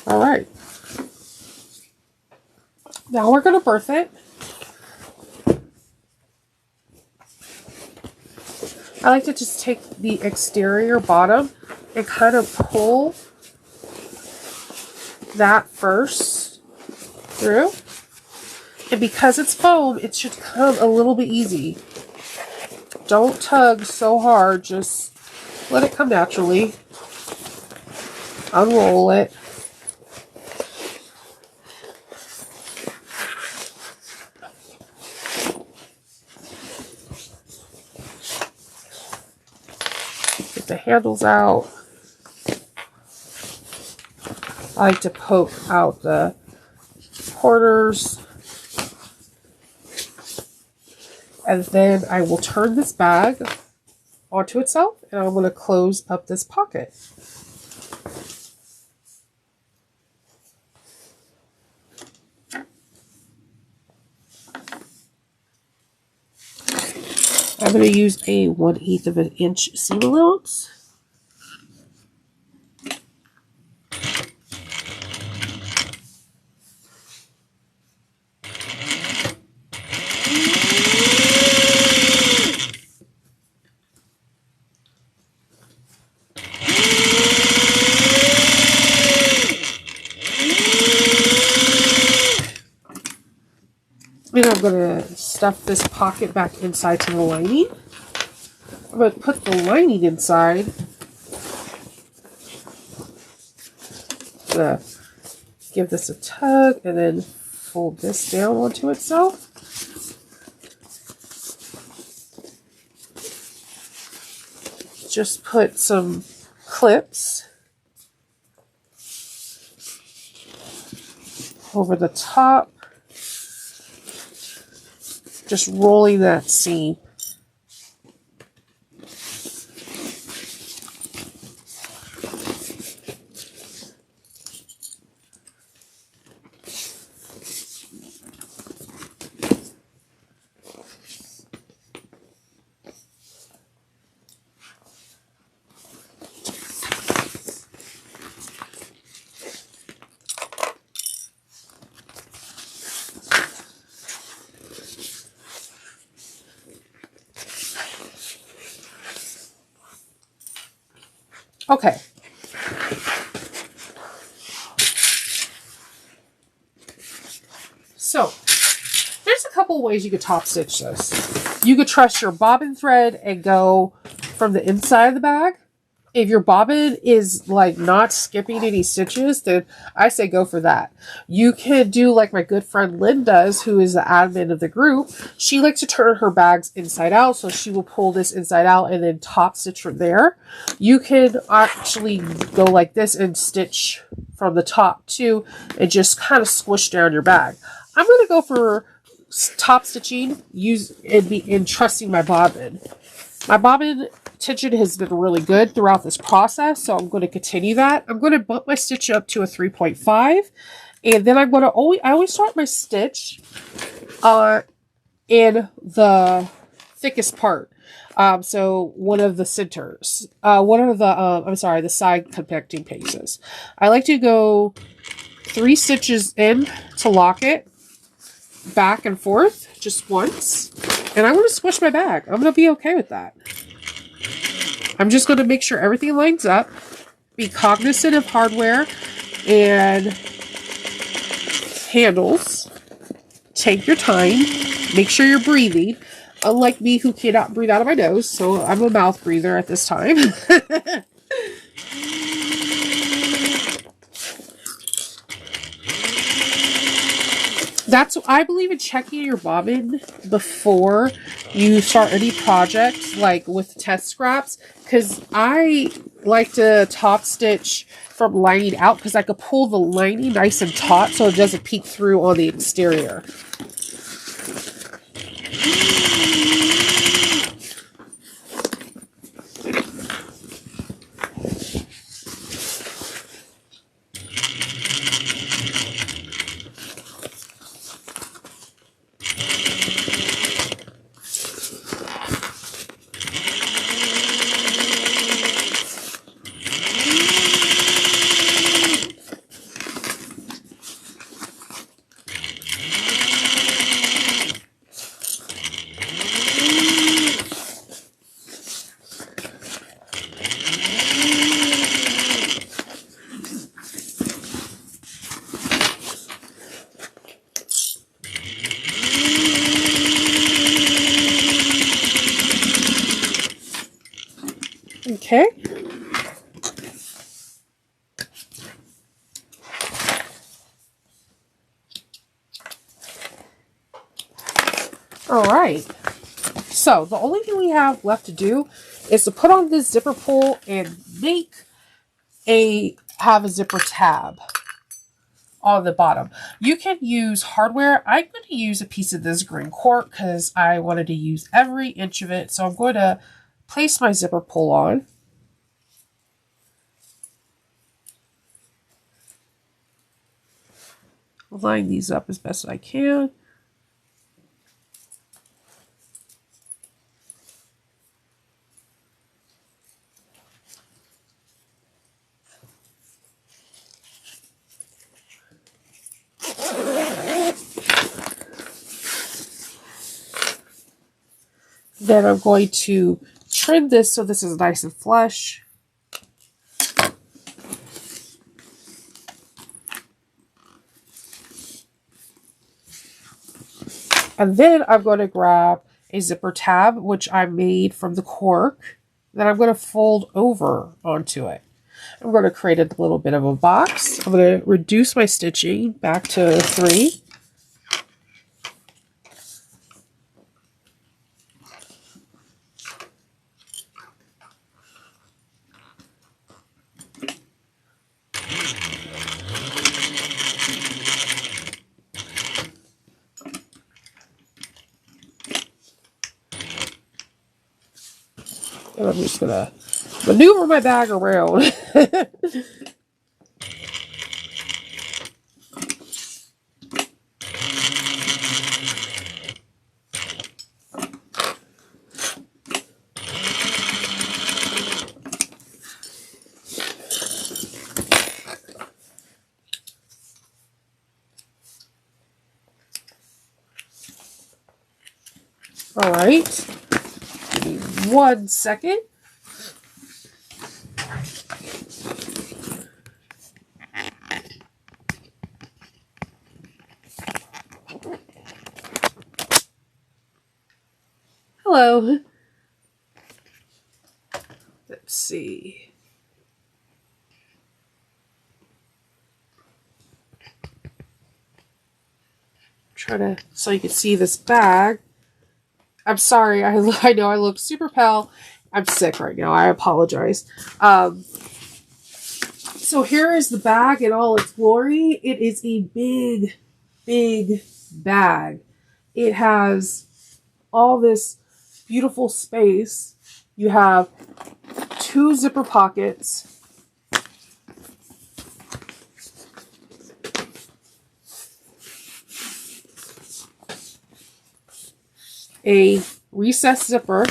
All right. Now we're going to birth it. I like to just take the exterior bottom and kind of pull that first through. And because it's foam, it should come a little bit easy. Don't tug so hard, just let it come naturally. Unroll it. Get the handles out. I like to poke out the quarters. And then I will turn this bag onto itself, and I'm going to close up this pocket. I'm going to use a 1/8 of an inch seam allowance. And I'm going to stuff this pocket back inside to the lining. I'm going to put the lining inside. I'm going to give this a tug and then fold this down onto itself. Just put some clips over the top. Just rolling that seam. Okay. So, there's a couple ways you could top stitch this. You could trust your bobbin thread and go from the inside of the bag. If your bobbin is like not skipping any stitches, then I say go for that. You can do like my good friend Lynn does, who is the admin of the group. She likes to turn her bags inside out, so she will pull this inside out and then top stitch from there. You can actually go like this and stitch from the top too, and just kind of squish down your bag. I'm going to go for top stitching and trusting my bobbin. My bobbin tension has been really good throughout this process, so I'm going to continue that. I'm going to bump my stitch up to a 3.5, and then I'm going to I always start my stitch in the thickest part. So one of the centers, the side connecting pieces. I like to go 3 stitches in to lock it, back and forth just once, and I'm going to squish my bag. I'm going to be okay with that. I'm just going to make sure everything lines up, be cognizant of hardware and handles. Take your time, make sure you're breathing. Unlike me, who cannot breathe out of my nose, so I'm a mouth breather at this time. I believe in checking your bobbin before you start any project, like with test scraps, because I like to top stitch from lining out, because I could pull the lining nice and taut so it doesn't peek through on the exterior. Okay. All right. So the only thing we have left to do is to put on this zipper pull and have a zipper tab on the bottom. You can use hardware. I'm going to use a piece of this green cork because I wanted to use every inch of it. So I'm going to place my zipper pull on. Line these up as best as I can. Then I'm going to trim this so this is nice and flush. And then I'm going to grab a zipper tab, which I made from the cork, that I'm going to fold over onto it. I'm going to create a little bit of a box. I'm going to reduce my stitching back to 3. And I'm just going to maneuver my bag around. All right. Give me 1 second. Hello. Let's see. Try to, so you can see this bag. I'm sorry, I know I look super pale. I'm sick right now. I apologize. So here is the bag in all its glory. It is a big, big bag. It has all this beautiful space. You have 2 zipper pockets. A recessed zipper.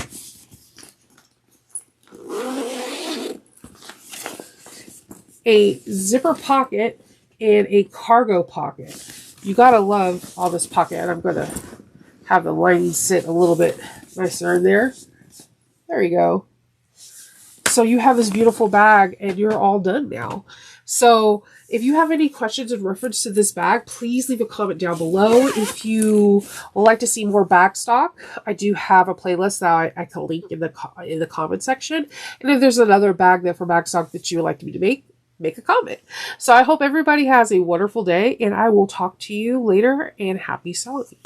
A zipper pocket and a cargo pocket. You gotta love all this pocket. And I'm gonna have the lining sit a little bit nicer in there. There you go. So you have this beautiful bag and you're all done now. So if you have any questions in reference to this bag, please leave a comment down below. If you would like to see more Bagstock, I do have a playlist that I can link in the comment section. And if there's another bag there for Bagstock that you would like me to make a comment. So I hope everybody has a wonderful day, and I will talk to you later, and happy sewing.